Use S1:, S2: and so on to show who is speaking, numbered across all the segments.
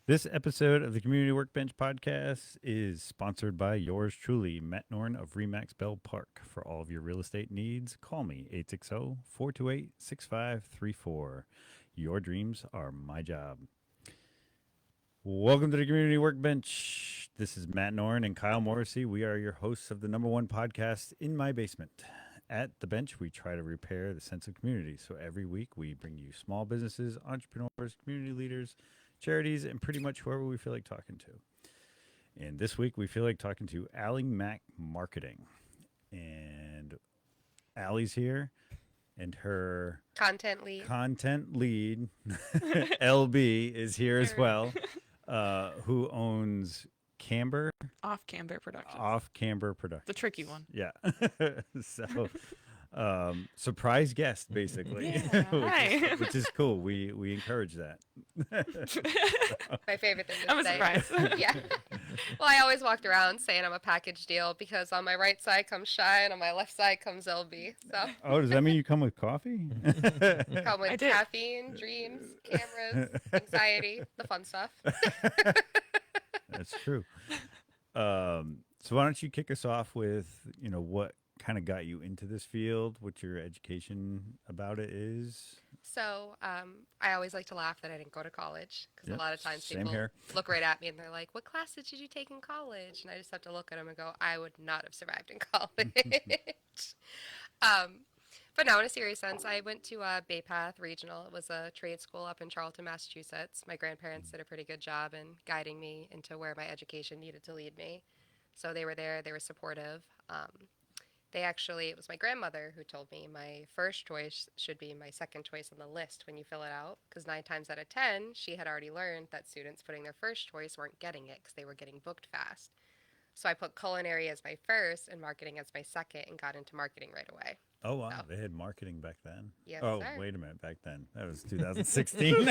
S1: This episode of the Community Workbench podcast is sponsored by yours truly, Matt Norn of Remax Bell Park. For all of your real estate needs, call me 860-428-6534. Your dreams are my job. Welcome to the Community Workbench. This is Matt Norn and Kyle Morrissey. We are your hosts of the number one podcast in my basement. At the bench, we try to repair the sense of community. So every week, we bring you small businesses, entrepreneurs, community leaders, charities, and pretty much whoever we feel like talking to. And this week, we feel like talking to Allie Mack Marketing. And Allie's here, and her
S2: content lead
S1: LB is here as well, who owns Camber
S3: Off Camber Productions.
S1: Off Camber Productions.
S3: The tricky one.
S1: Yeah. So surprise guest basically.
S3: Yeah. Hi.
S1: which is cool. We encourage that.
S2: My favorite thing to
S3: I'm
S2: say.
S3: surprised.
S2: Yeah. Well, I always walked around saying I'm a package deal because on my right side comes Shy and on my left side comes LB. So
S1: Oh, does that mean you come with coffee?
S2: come with
S3: did.
S2: caffeine, dreams, cameras, anxiety, the fun stuff.
S1: That's true. So why don't you kick us off with, what kind of got you into this field, what your education about it is?
S2: So I always like to laugh that I didn't go to college because
S1: Yep,
S2: a lot of times
S1: same
S2: people
S1: here.
S2: look right at me and they're like, "What class did you take in college?" And I just have to look at them and go, "I would not have survived in college." But now, in a serious sense, I went to Bay Path Regional. It was a trade school up in Charlton, Massachusetts. My grandparents did a pretty good job in guiding me into where my education needed to lead me. So they were there. They were supportive. It was my grandmother who told me my first choice should be my second choice on the list when you fill it out, because 9 times out of 10, she had already learned that students putting their first choice weren't getting it because they were getting booked fast. So I put culinary as my first and marketing as my second and got into marketing right away.
S1: Oh, wow.
S2: So.
S1: They had marketing back then.
S2: Yes,
S1: Oh,
S2: sir.
S1: wait a minute. Back then. That was 2016.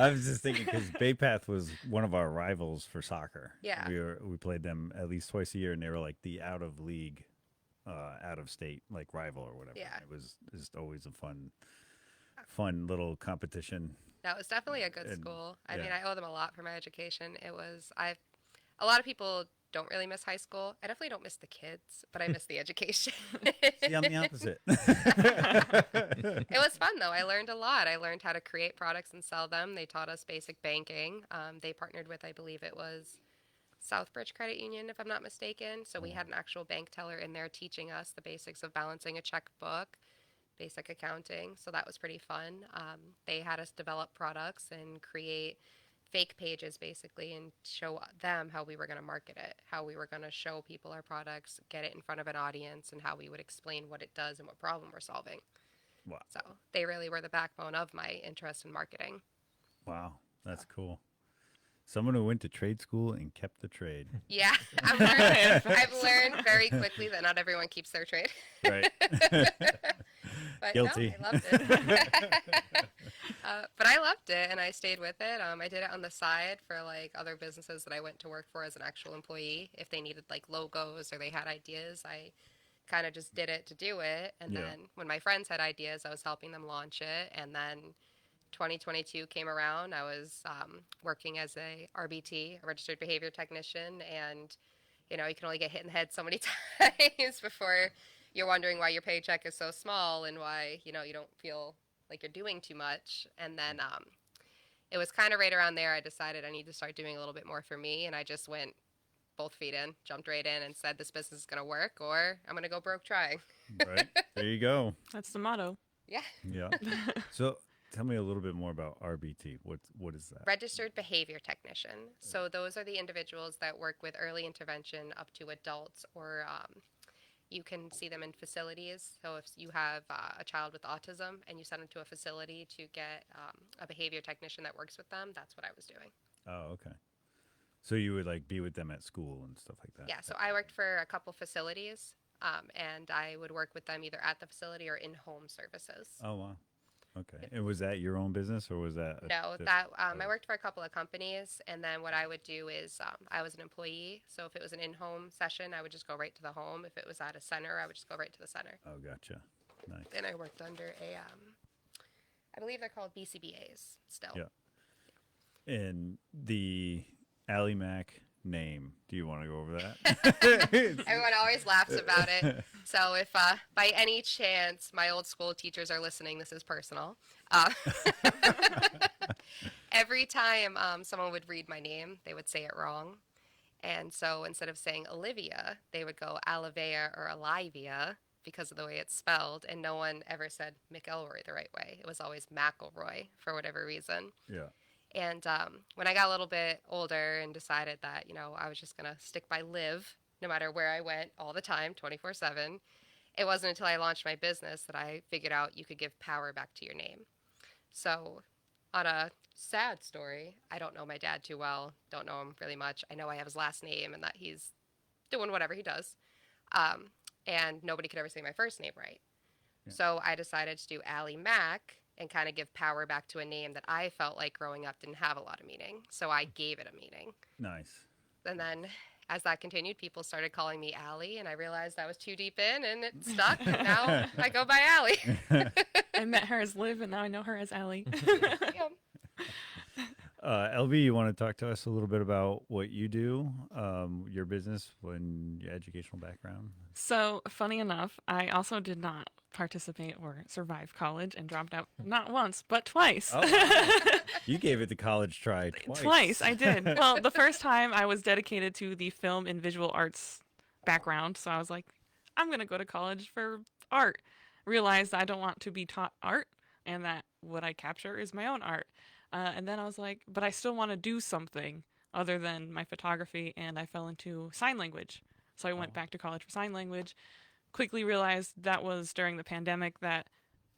S1: I was just thinking because Bay Path was one of our rivals for soccer.
S2: Yeah.
S1: We played them at least twice a year, and they were like the out of league, out of state like rival or whatever.
S2: Yeah.
S1: It was just always a fun little competition.
S2: That was definitely a good
S1: And,
S2: school. I
S1: yeah.
S2: mean, I owe them a lot for my education. A lot of people don't really miss high school. I definitely don't miss the kids, but I miss the education.
S1: See, I'm the opposite.
S2: It was fun, though. I learned a lot. I learned how to create products and sell them. They taught us basic banking. They partnered with, I believe it was Southbridge Credit Union, if I'm not mistaken. So we had an actual bank teller in there teaching us the basics of balancing a checkbook, basic accounting. So that was pretty fun. They had us develop products and create fake pages basically and show them how we were going to market it, how we were going to show people our products, get it in front of an audience, and how we would explain what it does and what problem we're solving.
S1: Wow.
S2: So they really were the backbone of my interest in marketing.
S1: Wow. That's cool. Someone who went to trade school and kept the trade.
S2: Yeah, I've learned very quickly that not everyone keeps their trade.
S1: Right.
S2: But
S1: Guilty.
S2: No, I loved it. But I loved it, and I stayed with it. I did it on the side for like other businesses that I went to work for as an actual employee. If they needed like logos or they had ideas, I kind of just did it to do it. And
S1: Yeah.
S2: then when my friends had ideas, I was helping them launch it. And then 2022 came around. I was working as a RBT, a registered behavior technician, and you can only get hit in the head so many times before you're wondering why your paycheck is so small and why you don't feel like you're doing too much. And then it was kind of right around there I decided I need to start doing a little bit more for me, and I just went both feet in, jumped right in, and said this business is going to work or I'm going to go broke trying.
S1: Right. There you go.
S3: That's the motto.
S2: Yeah.
S1: Yeah. So tell me a little bit more about RBT. What is that?
S2: Registered behavior technician. So those are the individuals that work with early intervention up to adults, or you can see them in facilities. So if you have a child with autism and you send them to a facility to get a behavior technician that works with them, that's what I was doing.
S1: Oh, okay. So you would like be with them at school and stuff like that?
S2: Yeah, so I worked for a couple facilities, and I would work with them either at the facility or in-home services.
S1: Oh, wow. Okay. And was that your own business or was that?
S2: No, I worked for a couple of companies, and then what I would do is I was an employee. So if it was an in-home session, I would just go right to the home. If it was at a center, I would just go right to the center.
S1: Oh, gotcha. Nice.
S2: And I worked under I believe they're called BCBAs still.
S1: Yeah. And the Ally Mac name, do you want to go over that?
S2: Everyone always laughs about it. So if by any chance my old school teachers are listening, this is personal. Uh, every time someone would read my name, they would say it wrong. And so instead of saying Olivia, they would go Alivea or Olivia because of the way it's spelled. And no one ever said McElroy the right way. It was always McElroy for whatever reason.
S1: Yeah.
S2: And when I got a little bit older and decided that, I was just going to stick by Liv no matter where I went all the time, 24/7, it wasn't until I launched my business that I figured out you could give power back to your name. So, on a sad story, I don't know my dad too well, don't know him really much. I know I have his last name and that he's doing whatever he does. Um, and nobody could ever say my first name right.
S1: Yeah.
S2: So I decided to do Allie Mack and kind of give power back to a name that I felt like growing up didn't have a lot of meaning. So I gave it a meaning.
S1: Nice.
S2: And then as that continued, people started calling me Allie, and I realized I was too deep in, and it stuck. And now I go by Allie.
S3: I met her as Liv, and now I know her as Allie.
S2: Yeah.
S1: LB, you want to talk to us a little bit about what you do, your business, and your educational background?
S3: So, funny enough, I also did not participate or survive college and dropped out not once, but twice.
S1: Oh, wow. You gave it the college try twice.
S3: Twice, I did. Well, the first time I was dedicated to the film and visual arts background, so I was like, I'm going to go to college for art. Realized I don't want to be taught art, and that what I capture is my own art. And then I was like, but I still want to do something other than my photography, and I fell into sign language. So I went back to college for sign language. Quickly realized that was during the pandemic that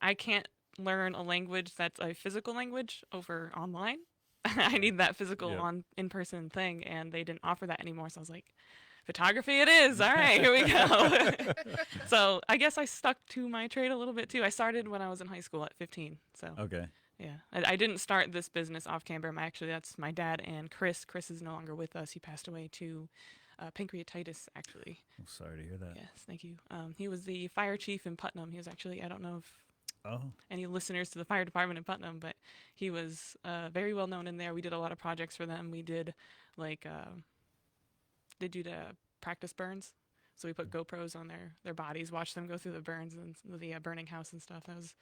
S3: I can't learn a language that's a physical language over online. I need that physical in-person thing, and they didn't offer that anymore. So I was like, photography it is. All right, here we go. So I guess I stuck to my trade a little bit too. I started when I was in high school at 15. So
S1: Okay.
S3: yeah, I didn't start this business off camber. That's my dad and Chris. Chris is no longer with us. He passed away to pancreatitis, actually.
S1: I'm sorry to hear that.
S3: Yes, thank you. He was the fire chief in Putnam. He was actually, I don't know if any listeners to the fire department in Putnam, but he was very well known in there. We did a lot of projects for them. We did like they do the practice burns. So we put GoPros on their bodies, watched them go through the burns and the burning house and stuff. That was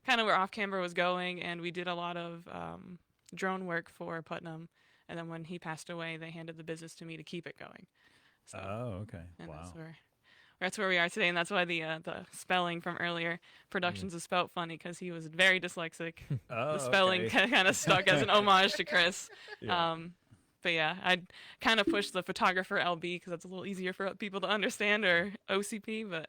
S3: kind of where Off Camber was going, and we did a lot of drone work for Putnam. And then when he passed away, they handed the business to me to keep it going. So,
S1: okay.
S3: and
S1: Wow.
S3: that's where we are today, and that's why the spelling from earlier Productions is spelt funny because he was very dyslexic.
S1: Oh,
S3: The spelling
S1: okay.
S3: kind of stuck as an homage to Chris.
S1: Yeah.
S3: But yeah, I'd kind of push the photographer LB because that's a little easier for people to understand, or OCP. But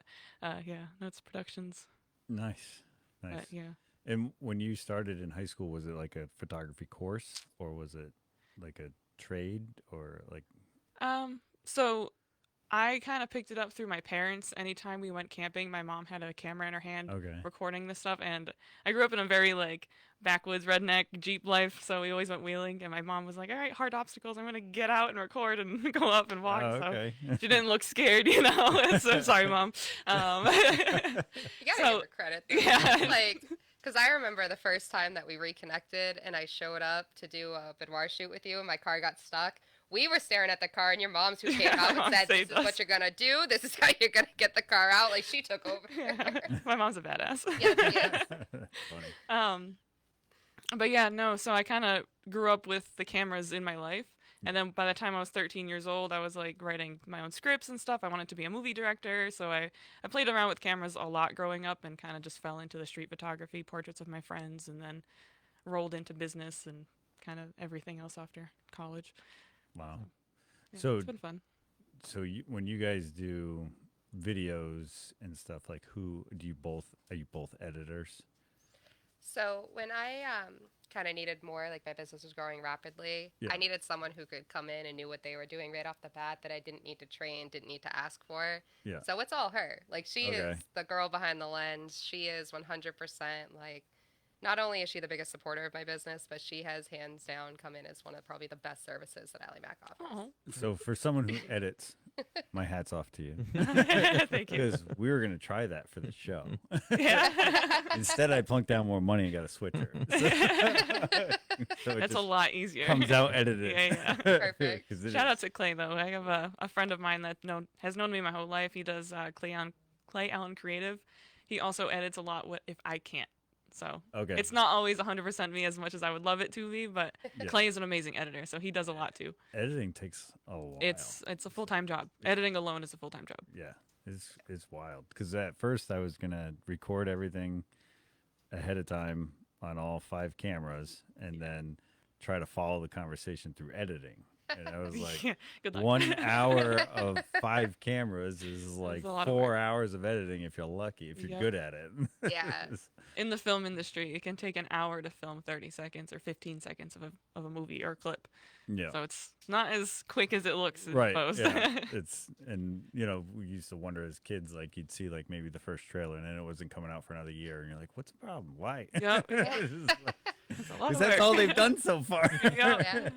S3: yeah, no, it's Productions.
S1: Nice.
S3: But yeah.
S1: And when you started in high school, was it like a photography course, or was it like a trade, or like?
S3: So I kind of picked it up through my parents. Anytime we went camping, my mom had a camera in her hand recording this stuff. And I grew up in a very like backwoods redneck Jeep life. So we always went wheeling. And my mom was like, all right, hard obstacles. I'm going to get out and record and go up and walk.
S1: Okay.
S3: So she didn't look scared, So sorry, Mom.
S2: You gotta give her credit, though.
S3: Yeah.
S2: Like, because I remember the first time that we reconnected and I showed up to do a boudoir shoot with you and my car got stuck. We were staring at the car, and your mom's who came out and said, this is what you're going to do. This is how you're going to get the car out. Like, she took over.
S3: Yeah. My mom's a badass.
S2: Yes, yes.
S1: Funny.
S3: But yeah, no, so I kind of grew up with the cameras in my life. And then by the time I was 13 years old, I was like writing my own scripts and stuff. I wanted to be a movie director. So I played around with cameras a lot growing up and kind of just fell into the street photography, portraits of my friends, and then rolled into business and kind of everything else after college.
S1: Wow.
S3: Yeah,
S1: So
S3: it's been fun.
S1: So when you guys do videos and stuff, like are you both editors?
S2: So when I kind of needed more, like my business was growing rapidly, I needed someone who could come in and knew what they were doing right off the bat that I didn't need to train, didn't need to ask for.
S1: Yeah.
S2: So it's all her. Like she is the girl behind the lens. She is 100% like, not only is she the biggest supporter of my business, but she has hands down come in as one of probably the best services that Ally Mac offers.
S3: Oh.
S1: So for someone who edits, My hat's off to you.
S3: Thank you.
S1: Because we were going to try that for the show.
S3: Yeah.
S1: Instead, I plunked down more money and got a switcher. So it
S3: That's a
S1: just
S3: lot easier.
S1: comes out edited.
S3: Yeah,
S2: Perfect.
S1: 'Cause it
S3: Shout out
S1: is.
S3: to Clay though. I have a friend of mine that has known me my whole life. He does Clay Allen Creative. He also edits a lot if I can't. So
S1: Okay.
S3: it's not always 100% me as much as I would love it to be, but
S1: Yeah.
S3: Clay is an amazing editor, so he does a lot too.
S1: Editing takes a while.
S3: It's a full-time job. Editing alone is a full-time job.
S1: Yeah, it's wild. Because at first I was gonna record everything ahead of time on all 5 cameras, and then try to follow the conversation through editing. And I was like,
S3: Yeah, good luck.
S1: 1 hour of 5 cameras is like
S3: a lot of
S1: 4
S3: work.
S1: hours of editing if you're lucky, if you're
S3: Yep.
S1: good at it.
S2: Yeah.
S3: In the film industry, it can take an hour to film 30 seconds or 15 seconds of a movie or a clip.
S1: Yeah.
S3: So it's not as quick as it looks in
S1: Right.
S3: post.
S1: Yeah. It's, and we used to wonder as kids, like you'd see like maybe the first trailer and then it wasn't coming out for another year, and you're like, what's the problem? Why?
S3: Yep.
S1: Because
S3: It's a lot of
S1: that's
S3: work.
S1: all they've done so far.
S3: Yeah.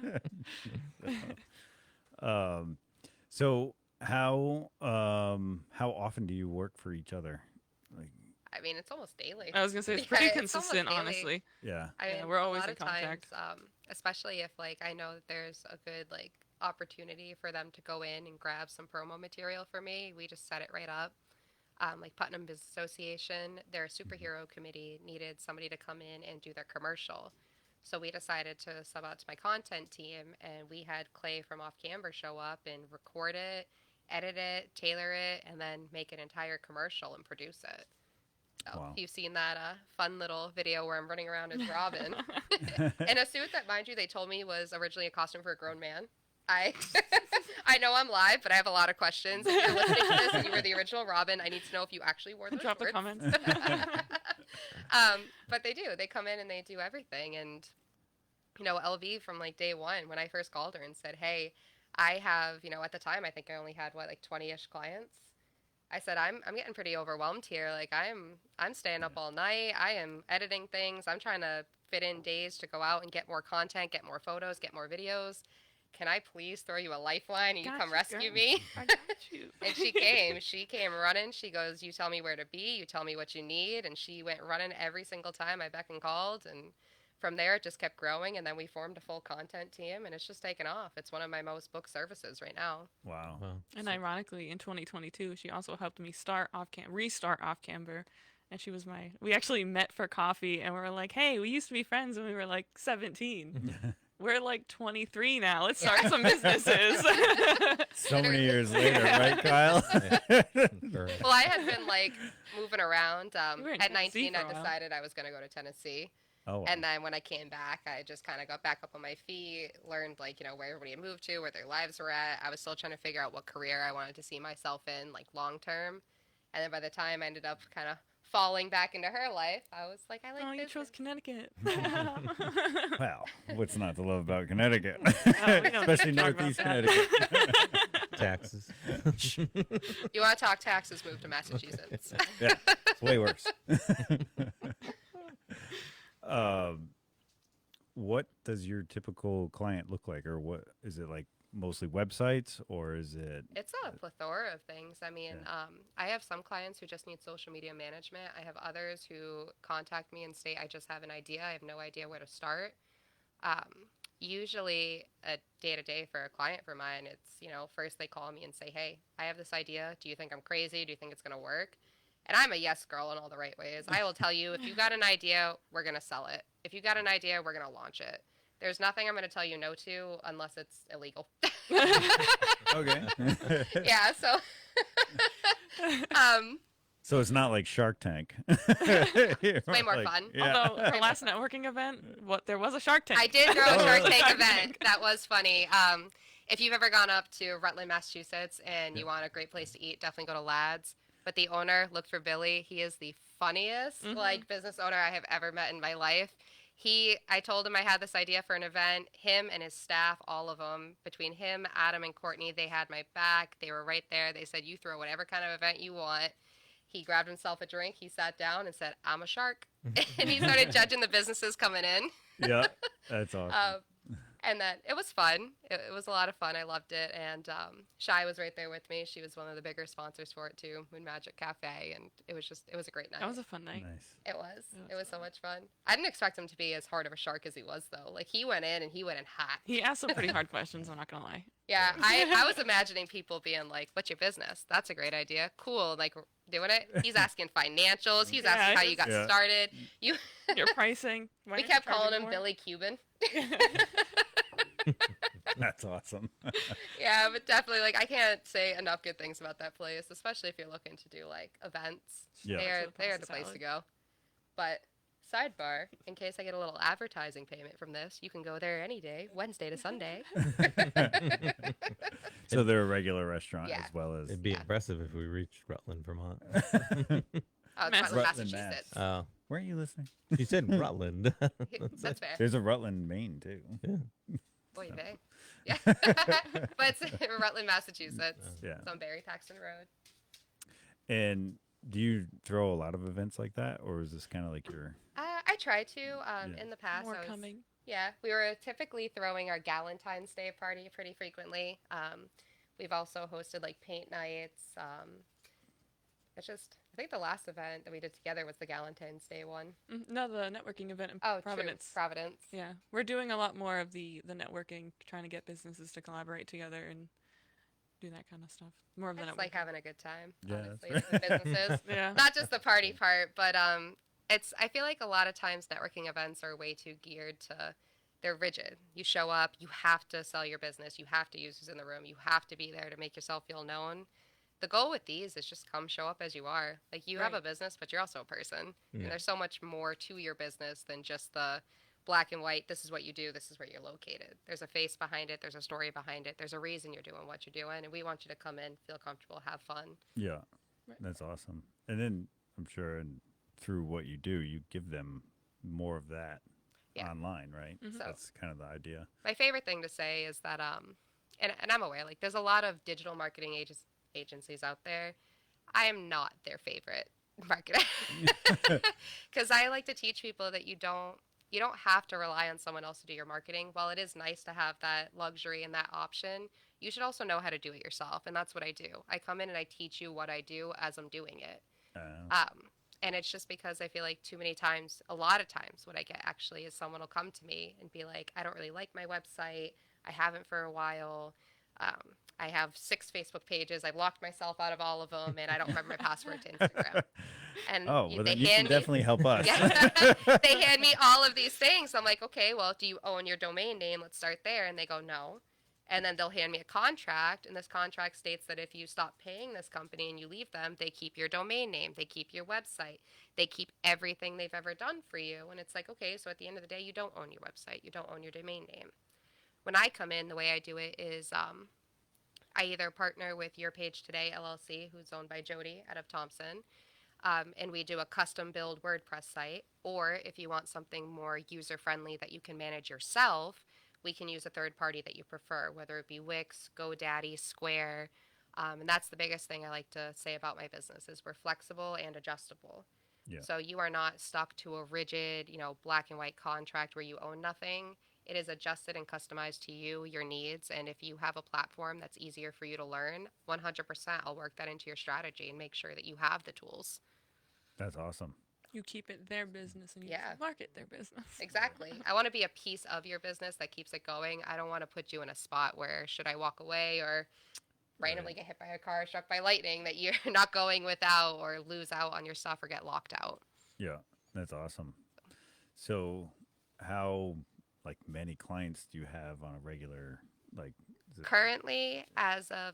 S1: So how often do you work for each other? Like,
S2: I mean, it's almost daily.
S3: I was gonna say it's
S2: Yeah,
S3: pretty
S2: it's almost
S3: consistent,
S2: daily.
S3: honestly.
S1: yeah.
S2: I
S3: Yeah,
S2: mean,
S3: we're
S2: a
S3: always
S2: lot
S3: in
S2: of times,
S3: contact.
S2: especially if like I know that there's a good like opportunity for them to go in and grab some promo material for me, we just set it right up. Like Putnam Business Association, their superhero committee needed somebody to come in and do their commercial. So we decided to sub out to my content team, and we had Clay from Off Camber show up and record it, edit it, tailor it, and then make an entire commercial and produce it. So
S1: Wow.
S2: if you've seen that fun little video where I'm running around as Robin in a suit that, mind you, they told me was originally a costume for a grown man. I I know I'm live, but I have a lot of questions. If you're listening to this and you were the original Robin, I need to know if you actually wore those
S3: Drop the
S2: shorts.
S3: comments.
S2: But they do. They come in and they do everything. And, LV from like day one, when I first called her and said, hey, I have, at the time, I think I only had like 20-ish clients. I said, I'm getting pretty overwhelmed here. Like I'm staying up all night. I am editing things. I'm trying to fit in days to go out and get more content, get more photos, get more videos. Can I please throw you a lifeline and you
S3: Got
S2: come
S3: you,
S2: rescue
S3: girl.
S2: me?
S3: I got you.
S2: And she came. She came running. She goes, you tell me where to be. You tell me what you need. And she went running every single time I beck and called. And from there, it just kept growing. And then we formed a full content team. And it's just taken off. It's one of my most booked services right now.
S1: Wow.
S3: And ironically, in 2022, she also helped me restart Off Camber. And she was we actually met for coffee and we were like, hey, we used to be friends when we were like 17. We're like 23 now. Let's start some businesses.
S1: So many years later, right, Kyle?
S2: Well, I had been like moving around.
S3: You were in
S2: At
S3: Tennessee
S2: 19,
S3: for
S2: I
S3: a while.
S2: decided I was going to go to Tennessee.
S1: Oh, wow.
S2: And then when I came back, I just kind of got back up on my feet, learned like, where everybody had moved to, where their lives were at. I was still trying to figure out what career I wanted to see myself in, like long term. And then by the time I ended up kind of falling back into her life, I was like, I like
S3: Oh, you
S2: business.
S3: chose Connecticut.
S1: Well, what's not to love about Connecticut?
S3: We don't
S1: Especially
S3: talk about
S1: Northeast
S3: that.
S1: Connecticut.
S4: Taxes.
S2: You want to talk taxes, move to Massachusetts.
S1: Yeah, it's way worse. What does your typical client look like, or what is it like? Mostly websites, or is it?
S2: It's a plethora of things. I mean, I have some clients who just need social media management. I have others who contact me and say, I just have an idea. I have no idea where to start. Usually a day-to-day for a client for mine, it's, first they call me and say, hey, I have this idea. Do you think I'm crazy? Do you think it's going to work? And I'm a yes girl in all the right ways. I will tell you, if you got an idea, we're going to sell it. If you got an idea, we're going to launch it. There's nothing I'm going to tell you no to unless it's illegal.
S1: Okay.
S2: Yeah, so
S1: So it's not like Shark Tank.
S2: it's way more fun.
S3: Although her last networking event, there was a Shark Tank.
S2: I did throw a Shark Tank
S3: Shark
S2: event.
S3: Tank.
S2: That was funny. If you've ever gone up to Rutland, Massachusetts, and you want a great place to eat, definitely go to Ladd's. But the owner, look for Billy. He is the funniest business owner I have ever met in my life. I told him I had this idea for an event. Him and his staff, all of them, between him, Adam, and Courtney, they had my back. They were right there. They said, you throw whatever kind of event you want. He grabbed himself a drink. He sat down and said, I'm a shark. And he started judging the businesses coming in.
S1: Yeah, that's awesome.
S2: And then it was fun. It was a lot of fun. I loved it. And Shy was right there with me. She was one of the bigger sponsors for it too, Moon Magic Cafe. And it was a great night.
S3: That was a fun night.
S1: Nice.
S2: It was.
S3: It
S2: It
S3: was
S2: was so
S3: fun.
S2: much fun. I didn't expect him to be as hard of a shark as he was, though. Like, he went in and he went in hot.
S3: He asked some pretty hard questions, I'm not going to lie.
S2: Yeah, I was imagining people being like, "What's your business? That's a great idea. Cool." Like, doing it. He's asking financials. He's
S3: Yeah,
S2: asking how you got
S1: Yeah.
S2: started. You.
S3: Your pricing. Why
S2: We
S3: aren't you
S2: kept calling
S3: charging
S2: him
S3: more?
S2: Billy Cuban.
S1: That's awesome.
S2: Yeah, but definitely, like, I can't say enough good things about that place, especially if you're looking to do like events.
S1: Yeah.
S2: They're the
S3: Pasta
S2: place
S3: salad.
S2: to go. But sidebar, in case I get a little advertising payment from this, you can go there any day, Wednesday to Sunday.
S1: So they're a regular restaurant
S2: Yeah.
S1: as well as.
S4: It'd be
S2: Yeah.
S4: impressive if we reached Rutland, Vermont.
S2: Oh, it's
S3: Mass-
S2: Rutland,
S1: Rutland,
S2: Massachusetts.
S4: Oh,
S1: Where are you listening?
S4: you said Rutland.
S2: That's fair.
S1: There's a Rutland, Maine too.
S2: Boy, bang. Yeah. But it's Rutland, Massachusetts.
S1: Yeah.
S2: It's on Barry Paxton Road.
S1: And do you throw a lot of events like that, or is this kind of like your?
S2: I try to.
S1: Yeah.
S2: In the past,
S3: More
S2: I was,
S3: coming.
S2: Yeah, we were typically throwing our Galentine's Day party pretty frequently. We've also hosted like paint nights. It's just, I think the last event that we did together was the Galentine's Day one.
S3: No, the networking event in
S2: Oh,
S3: Providence.
S2: true. Providence.
S3: Yeah, we're doing a lot more of the networking, trying to get businesses to collaborate together and do that kind of stuff. More of the
S2: It's
S3: networking.
S2: like having a good time,
S1: Yeah,
S2: honestly,
S1: that's
S2: with the businesses.
S3: Yeah.
S2: Not just the party part, but I feel like a lot of times networking events are way too geared to, they're rigid. You show up, you have to sell your business, you have to use who's in the room, you have to be there to make yourself feel known. The goal with these is just come show up as you are. Like, you have a
S3: Right.
S2: business, but you're also a person.
S4: Yeah.
S2: And there's so much more to your business than just the black and white, this is what you do, this is where you're located. There's a face behind it, there's a story behind it, there's a reason you're doing what you're doing, and we want you to come in, feel comfortable, have fun.
S1: Yeah,
S3: Right.
S1: that's awesome. And then I'm sure, and through what you do, you give them more of that
S2: Yeah.
S1: online, right?
S3: Mhm.
S2: So
S1: That's kind of the idea.
S2: my favorite thing to say is that and I'm aware, like, there's a lot of digital marketing agencies out there. I am not their favorite marketer because I like to teach people that you don't have to rely on someone else to do your marketing. While it is nice to have that luxury and that option, you should also know how to do it yourself, and that's what I do. I come in and I teach you what I do as I'm doing it. And it's just because I feel like too many times, a lot of times, what I get actually is someone will come to me and be like, I don't really like my website. I haven't for a while. I have 6 Facebook pages. I've locked myself out of all of them, and I don't remember my password to Instagram. And
S1: Oh, well,
S2: they
S1: then you can
S2: hand me,
S1: definitely help us.
S2: yeah, they hand me all of these things. I'm like, okay, well, do you own your domain name? Let's start there. And they go, no. And then they'll hand me a contract, and this contract states that if you stop paying this company and you leave them, they keep your domain name, they keep your website, they keep everything they've ever done for you. And it's like, okay, so at the end of the day, you don't own your website, you don't own your domain name. When I come in, the way I do it is I either partner with Your Page Today LLC, who's owned by Jody out of Thompson, and we do a custom build WordPress site. Or if you want something more user friendly that you can manage yourself, we can use a third party that you prefer, whether it be Wix, GoDaddy, Square. And that's the biggest thing I like to say about my business is we're flexible and adjustable.
S1: Yeah.
S2: So you are not stuck to a rigid, black and white contract where you own nothing. It is adjusted and customized to you, your needs. And if you have a platform that's easier for you to learn, 100% I'll work that into your strategy and make sure that you have the tools.
S1: That's awesome.
S3: You keep it their business and you
S2: Yeah.
S3: market their business.
S2: Exactly. I want to be a piece of your business that keeps it going. I don't want to put you in a spot where should I walk away or randomly get hit by a car, struck by lightning, that you're not going without or lose out on your stuff or get locked out.
S1: Yeah, that's awesome. So, how many clients do you have on a regular is it-
S2: Currently, as of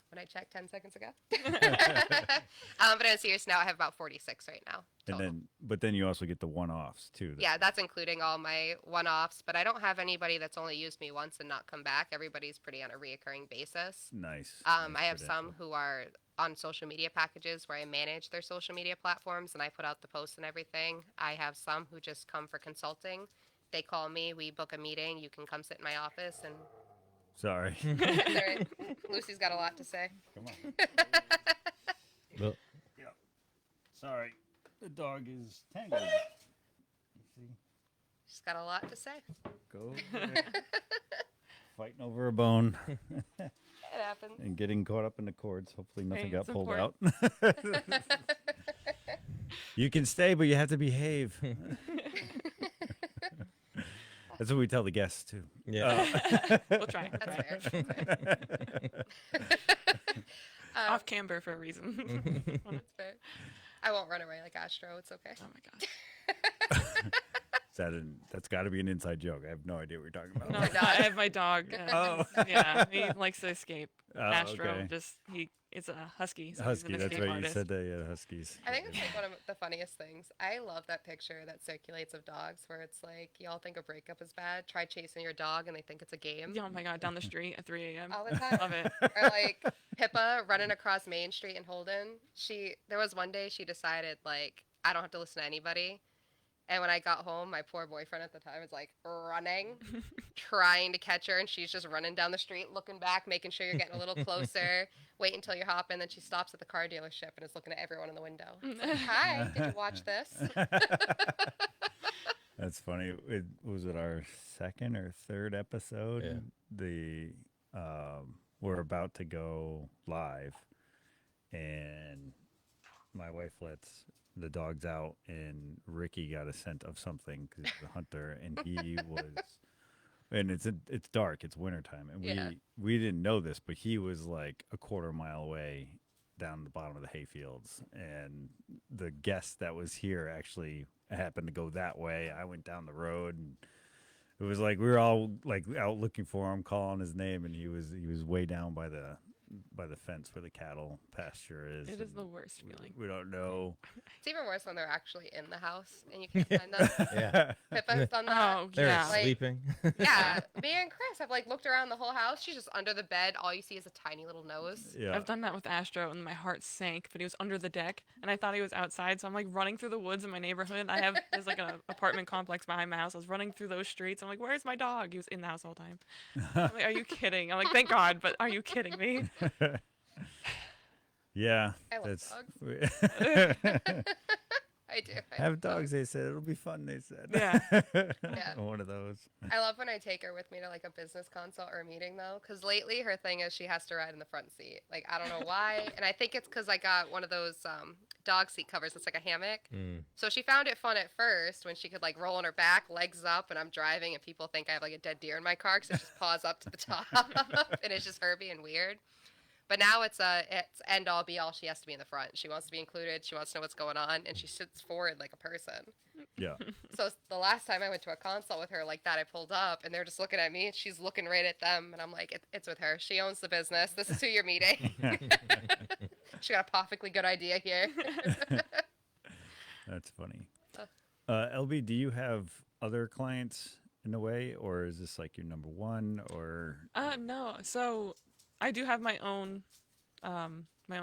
S2: when I checked 10 seconds ago, but on a serious note, I have about 46 right now.
S1: And
S2: total.
S1: but then you also get the one-offs too.
S2: Yeah, that's including all my one-offs, but I don't have anybody that's only used me once and not come back. Everybody's pretty on a reoccurring basis.
S1: Nice.
S2: I
S1: nice
S2: have some
S1: credential.
S2: who are on social media packages where I manage their social media platforms and I put out the posts and everything. I have some who just come for consulting. They call me, we book a meeting, you can come sit in my office, and
S1: Sorry.
S2: Lucy's got a lot to say.
S1: Come on.
S4: Well,
S1: Sorry. The dog is tangled. You see?
S2: She's got a lot to say.
S1: Go. There. fighting over a bone
S2: It happens.
S1: and getting caught up in the cords. Hopefully nothing
S3: Hey,
S1: got
S3: it's
S1: pulled
S3: important.
S1: out. You can stay, but you have to behave. That's what we tell the guests too.
S4: Yeah.
S3: We'll try. We'll
S2: That's
S3: try.
S2: fair. That's fair.
S3: Off camber for a reason.
S2: That's fair. I won't run away like Astro. It's okay.
S3: Oh my gosh.
S1: That's got to be an inside joke. I have no idea what you're talking about.
S3: No,
S2: my dog.
S3: I have my dog.
S1: Oh.
S3: Yeah, he likes to escape.
S1: Oh,
S3: Astro,
S1: okay.
S3: it's a husky. So
S1: Husky,
S3: he's an
S1: that's
S3: escape
S1: right.
S3: artist.
S1: You said that, huskies.
S2: I think it's like one of the funniest things. I love that picture that circulates of dogs where it's like, y'all think a breakup is bad. Try chasing your dog and they think it's a game.
S3: Oh my god, down the street at 3 a.m.
S2: All the time.
S3: Love it.
S2: Or like Pippa running across Main Street in Holden. There was one day she decided like, I don't have to listen to anybody. And when I got home, my poor boyfriend at the time was like running, trying to catch her, and she's just running down the street, looking back, making sure you're getting a little closer. Wait until you hop in, then she stops at the car dealership and is looking at everyone in the window. It's like, hi, did you watch this?
S1: That's funny. Was it our second or third episode?
S4: Yeah.
S1: We're about to go live, and my wife lets the dogs out, and Ricky got a scent of something because he's a hunter, and he was. And it's dark. It's wintertime, and
S2: Yeah.
S1: we didn't know this, but he was like a quarter mile away down the bottom of the hayfields, and the guest that was here actually happened to go that way. I went down the road, and it was like we were all like out looking for him, calling his name, and he was way down by the fence where the cattle pasture is.
S3: It is
S1: and
S3: the worst feeling.
S1: We don't know.
S2: It's even worse when they're actually in the house and you can't find them.
S4: Yeah.
S2: Pippa's done that.
S3: Oh
S4: They're
S3: yeah.
S2: Like-
S4: sleeping.
S2: Yeah, me and Chris have like looked around the whole house. She's just under the bed. All you see is a tiny little nose.
S1: Yeah.
S3: I've done that with Astro, and my heart sank. But he was under the deck, and I thought he was outside. So I'm like running through the woods in my neighborhood. There's like an apartment complex behind my house. I was running through those streets. I'm like, "Where's my dog?" He was in the house all the time. I'm like, "Are you kidding?" I'm like, "Thank God," but are you kidding me?
S1: Yeah.
S2: I love
S1: that's
S2: I do.
S1: Have dogs, they said. It'll be fun, they said.
S3: Yeah.
S2: Yeah.
S1: One of those.
S2: I love when I take her with me to like a business consult or a meeting though, because lately her thing is she has to ride in the front seat. Like I don't know why, and I think it's because I got one of those dog seat covers. It's like a hammock. So she found it fun at first when she could like roll on her back, legs up, and I'm driving, and people think I have like a dead deer in my car because it just paws up to the top, and it's just her being weird. But now it's end all be all. She has to be in the front. She wants to be included. She wants to know what's going on, and she sits forward like a person.
S1: Yeah.
S2: So the last time I went to a consult with her like that, I pulled up, and they're just looking at me, and she's looking right at them, and I'm like, it's with her. She owns the business. This is who you're meeting. She got a perfectly good idea here.
S1: That's funny. LB, do you have other clients in a way, or is this like your number one, or?
S3: No. So I do have my own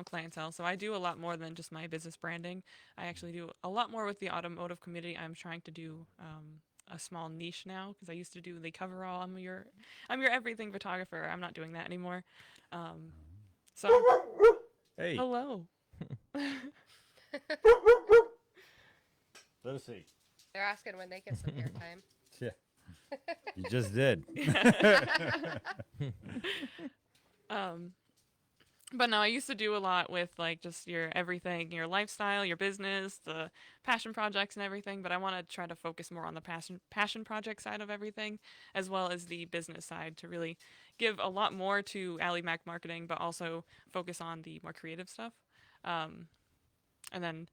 S3: clientele. So I do a lot more than just my business branding. I actually do a lot more with the automotive community. I'm trying to do a small niche now because I used to do the coverall. I'm your everything photographer. I'm not doing that anymore. So
S1: Hey,
S3: hello.
S1: let's see.
S2: They're asking when they get some airtime.
S1: Yeah. You just did.
S3: But no, I used to do a lot with like just your everything, your lifestyle, your business, the passion projects and everything. But I want to try to focus more on the passion project side of everything, as well as the business side, to really give a lot more to Ally Mac marketing, but also focus on the more creative stuff. And then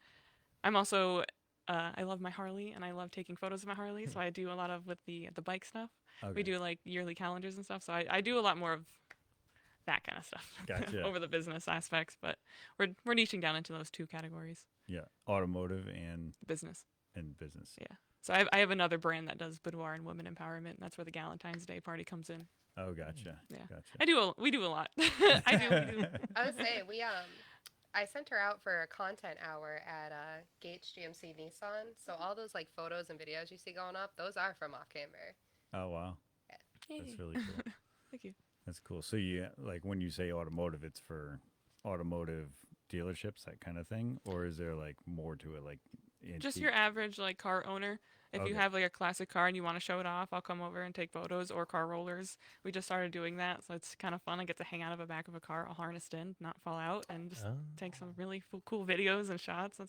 S3: I'm also I love my Harley, and I love taking photos of my Harley, so I do a lot of with the bike stuff.
S1: Okay.
S3: We do like yearly calendars and stuff, so I do a lot more of that kind of stuff
S1: Gotcha.
S3: over the business aspects, but we're niching down into those two categories.
S1: Yeah, automotive and
S3: Business.
S1: business.
S3: Yeah. So I have another brand that does boudoir and women empowerment, and that's where the Valentine's Day party comes in.
S1: Oh, gotcha.
S3: Yeah.
S1: Gotcha.
S3: We do a lot. I do.
S2: I would say I sent her out for a content hour at Gates GMC Nissan. So all those like photos and videos you see going up, those are from Off Camber.
S1: Oh, wow.
S3: Yay.
S1: That's really cool.
S3: Thank you.
S1: That's cool. So you like when you say automotive, it's for automotive dealerships, that kind of thing, or is there like more to it, like
S3: Just
S1: antique?
S3: your average like car owner. If you
S1: Okay.
S3: have like a classic car and you want to show it off, I'll come over and take photos, or car rollers. We just started doing that, so it's kind of fun. I get to hang out of the back of a car, all harnessed in, not fall out, and just
S4: Oh.
S3: take some really cool videos and shots.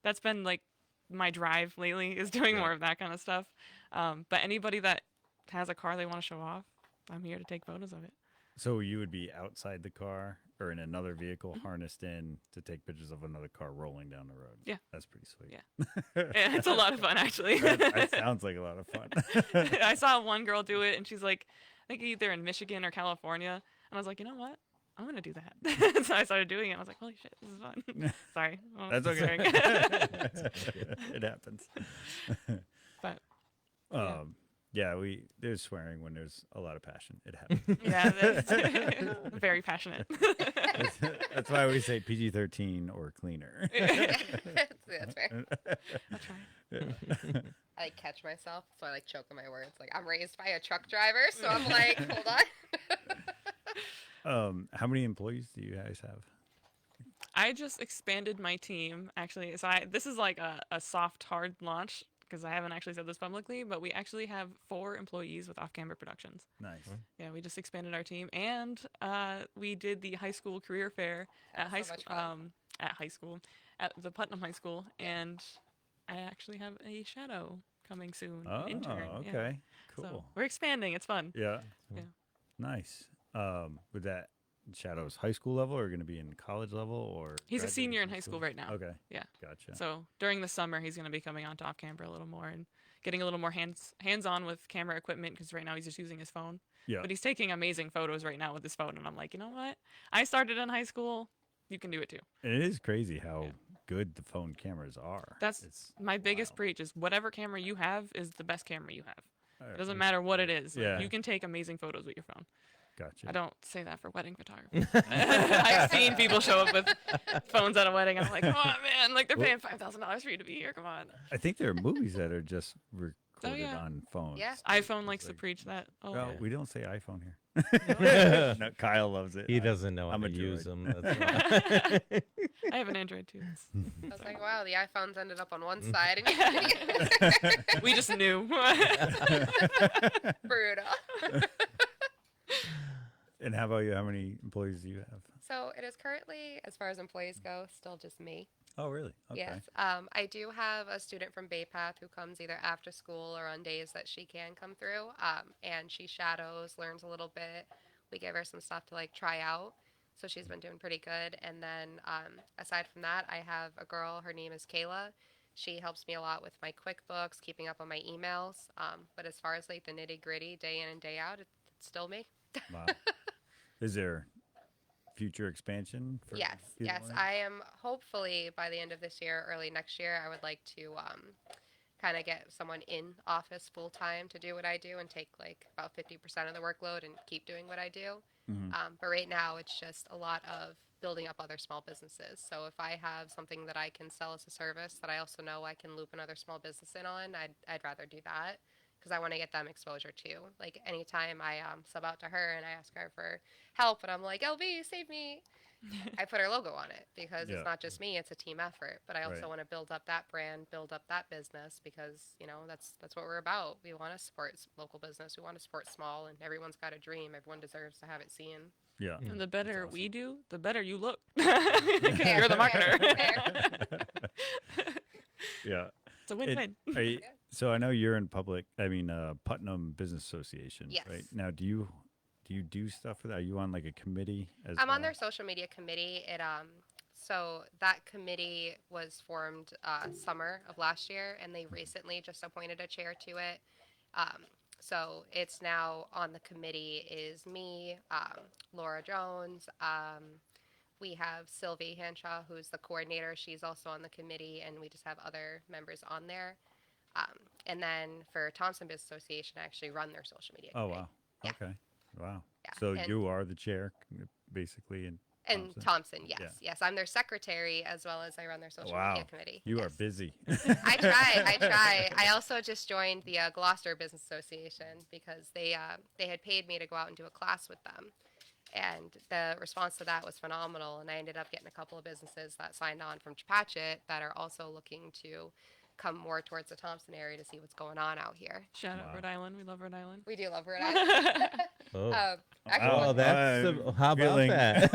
S3: That's been like my drive lately, is doing
S1: Yeah.
S3: more of that kind of stuff. But anybody that has a car they want to show off, I'm here to take photos of it.
S1: So you would be outside the car or in another vehicle harnessed in to take pictures of another car rolling down the road.
S3: Yeah.
S1: That's pretty sweet.
S3: Yeah. And it's a lot of fun, actually.
S1: That sounds like a lot of fun.
S3: I saw one girl do it, and she's like, I think either in Michigan or California. And I was like, you know what? I'm going to do that. So I started doing it. I was like, holy shit, this is fun. Sorry.
S1: That's okay.
S3: Swearing.
S1: It happens.
S3: But yeah.
S1: Yeah, there's swearing when there's a lot of passion. It happens.
S3: Yeah, that's very passionate.
S1: That's why we say PG-13 or cleaner.
S2: That's fair.
S3: I'll try.
S1: Yeah.
S2: I like catch myself, so I like choke on my words. Like I'm raised by a truck driver, so I'm like, hold on.
S1: How many employees do you guys have?
S3: I just expanded my team, actually. So this is like a soft, hard launch, because I haven't actually said this publicly, but we actually have 4 employees with Off Camber Productions.
S1: Nice.
S3: Yeah, we just expanded our team, and we did the high school career fair at
S2: That's so much fun.
S3: at the Putnam High School, and I actually have a shadow coming soon.
S1: Oh,
S3: an intern. Yeah.
S1: okay.
S3: So
S1: Cool.
S3: we're expanding. It's fun.
S1: Yeah.
S3: Yeah.
S1: Nice. Would that Shadow's high school level or going to be in college level or?
S3: He's a
S1: graduating
S3: senior in
S1: from
S3: high school right now.
S1: Okay.
S3: Yeah.
S1: Gotcha.
S3: So during the summer, he's going to be coming on to Off Camber a little more and getting a little more hands-on with camera equipment, because right now he's just using his phone.
S1: Yeah.
S3: But he's taking amazing photos right now with his phone, and I'm like, you know what? I started in high school. You can do it too.
S1: And it is crazy how
S3: Yeah.
S1: good the phone cameras are.
S3: That's
S1: It's
S3: my biggest
S1: wild.
S3: preach is whatever camera you have is the best camera you have.
S1: Uh,
S3: It doesn't matter what it is. Like,
S1: Yeah.
S3: you can take amazing photos with your phone.
S1: Gotcha.
S3: I don't say that for wedding photography. I've seen people show up with phones at a wedding. I'm like, come on, man. Like, they're paying $5,000 for you to be here. Come on.
S1: I think there are movies that are just recorded
S3: yeah.
S1: on phones.
S2: Yeah.
S3: iPhone likes to
S1: like-
S3: preach that. Oh,
S1: Well,
S3: yeah.
S1: we don't say iPhone here. No, Kyle loves it.
S4: He doesn't know how
S1: I'm
S4: to
S1: a
S4: use
S1: droid.
S4: them. That's why.
S3: I have an Android too.
S2: I was like, wow, the iPhones ended up on one side, and
S3: We just knew.
S2: brutal.
S1: And how about you? How many employees do you have?
S2: So it is currently, as far as employees go, still just me.
S1: Oh, really? Okay.
S2: Yes. I do have a student from Bay Path who comes either after school or on days that she can come through. And she shadows, learns a little bit. We give her some stuff to like try out. So she's been doing pretty good. And then aside from that, I have a girl. Her name is Kayla. She helps me a lot with my QuickBooks, keeping up on my emails. But as far as like the nitty gritty, day in and day out, it's still me.
S1: Wow. Is there future expansion? For
S2: Yes,
S1: either
S2: yes.
S1: one?
S2: I am hopefully by the end of this year, early next year, I would like to kind of get someone in office full time to do what I do and take like about 50% of the workload and keep doing what I do.
S1: Mhm.
S2: But right now, it's just a lot of building up other small businesses. So if I have something that I can sell as a service that I also know I can loop another small business in on, I'd rather do that. Because I want to get them exposure too. Like anytime I sub out to her and I ask her for help, and I'm like, "LB, save me," I put her logo on it because
S1: Yeah.
S2: it's not just me; it's a team effort. But I also
S1: Right.
S2: want to build up that brand, build up that business because that's what we're about. We want to support local business. We want to support small, and everyone's got a dream. Everyone deserves to have it seen.
S1: Yeah.
S3: And the better
S1: awesome.
S3: we do, the better you look.
S2: Fair,
S3: You're the
S2: fair,
S3: marketer.
S1: Yeah.
S3: It's a win-win.
S1: Are you- so I know you're in Putnam Business Association,
S2: Yes.
S1: right? Now, do you do stuff with that? Are you on like a committee as
S2: I'm
S1: well?
S2: on their social media committee. So that committee was formed summer of last year, and they recently just appointed a chair to it. So it's now on the committee is me, Laura Jones. We have Sylvie Hanshaw, who's the coordinator. She's also on the committee, and we just have other members on there. And then for Thompson Business Association, I actually run their social media
S1: Oh,
S2: committee.
S1: wow.
S2: Yeah.
S1: Okay. Wow.
S2: Yeah,
S1: So
S2: and-
S1: you are the chair, basically, and
S2: And Thompson, yes, yes. I'm their secretary as well as I run their social
S1: Wow.
S2: media committee.
S1: You are
S2: Yes.
S1: busy.
S2: I try. I also just joined the Gloucester Business Association because they had paid me to go out and do a class with them. And the response to that was phenomenal. And I ended up getting a couple of businesses that signed on from Chepachet that are also looking to come more towards the Thompson area to see what's going on out here.
S3: Shout out
S1: Wow.
S3: Rhode Island. We love Rhode Island.
S2: We do love Rhode Island.
S4: Oh.
S2: Actually,
S4: Well,
S2: one-
S4: that's how about
S1: feeling-
S4: that?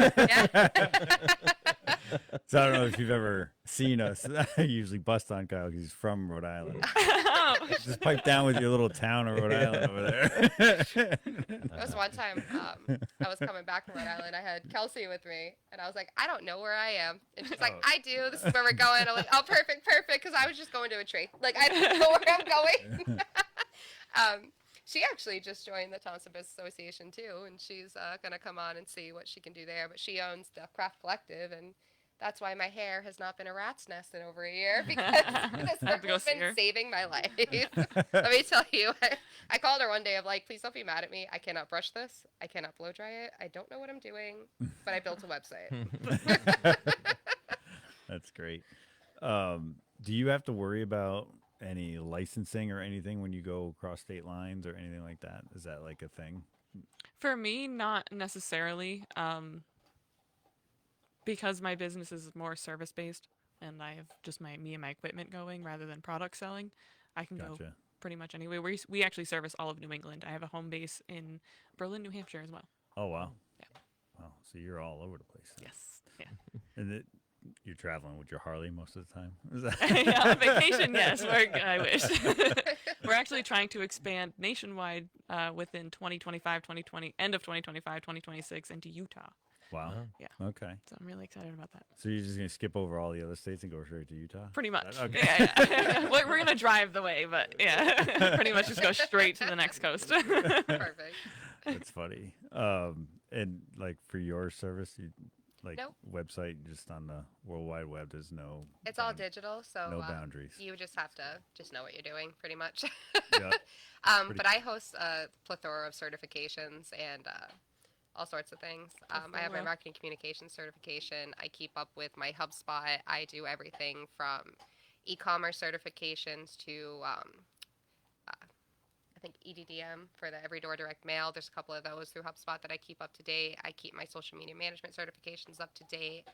S1: So I don't know if you've ever seen us. I usually bust on Kyle because he's from Rhode Island. Just pipe down with your little town of Rhode Island over there.
S2: There was one time I was coming back from Rhode Island. I had Kelsey with me, and I was like, I don't know where I am. And she's like,
S1: Oh.
S2: I do. This is where we're going. I'm like, oh, perfect, because I was just going to a tree. Like, I don't know where I'm going. She actually just joined the Thompson Business Association, too, and she's going to come on and see what she can do there. But she owns the Craft Collective, and that's why my hair has not been a rat's nest in over a year, because this
S3: Have to go
S2: girl's
S3: see
S2: been
S3: her.
S2: saving my life. Let me tell you, I called her one day of like, please don't be mad at me. I cannot brush this. I cannot blow dry it. I don't know what I'm doing, but I built a website.
S1: That's great. Do you have to worry about any licensing or anything when you go across state lines or anything like that? Is that like a thing?
S3: For me, not necessarily. Because my business is more service based, and I have just me and my equipment going rather than product selling. I can go
S1: Gotcha.
S3: pretty much anywhere. We actually service all of New England. I have a home base in Berlin, New Hampshire as well.
S1: Oh, wow.
S3: Yeah.
S1: Wow. So you're all over the place. then.
S3: Yes. Yeah.
S1: And you're traveling with your Harley most of the time? Is that-
S3: Yeah, on vacation, yes. I wish. We're actually trying to expand nationwide within 2025, 2020, end of 2025, 2026 into Utah.
S1: Wow.
S4: Wow.
S3: Yeah.
S1: Okay.
S3: So I'm really excited about that.
S1: So you're just going to skip over all the other states and go straight to Utah?
S3: Pretty much.
S1: Okay.
S3: Yeah. we're going to drive the way, but yeah. Pretty much just go straight to the next coast.
S2: Perfect.
S1: That's funny. And like for your service, you like
S2: Nope.
S1: website just on the World Wide Web, there's no
S2: It's all
S1: bound-
S2: digital, so
S1: no boundaries.
S2: you just have to just know what you're doing, pretty much.
S1: Yeah. Pretty
S2: But I host a plethora of certifications and all sorts of things. I have my
S3: Plethora.
S2: marketing communications certification. I keep up with my HubSpot. I do everything from e-commerce certifications to I think EDDM for the Every Door Direct Mail. There's a couple of those through HubSpot that I keep up to date. I keep my social media management certifications up to date.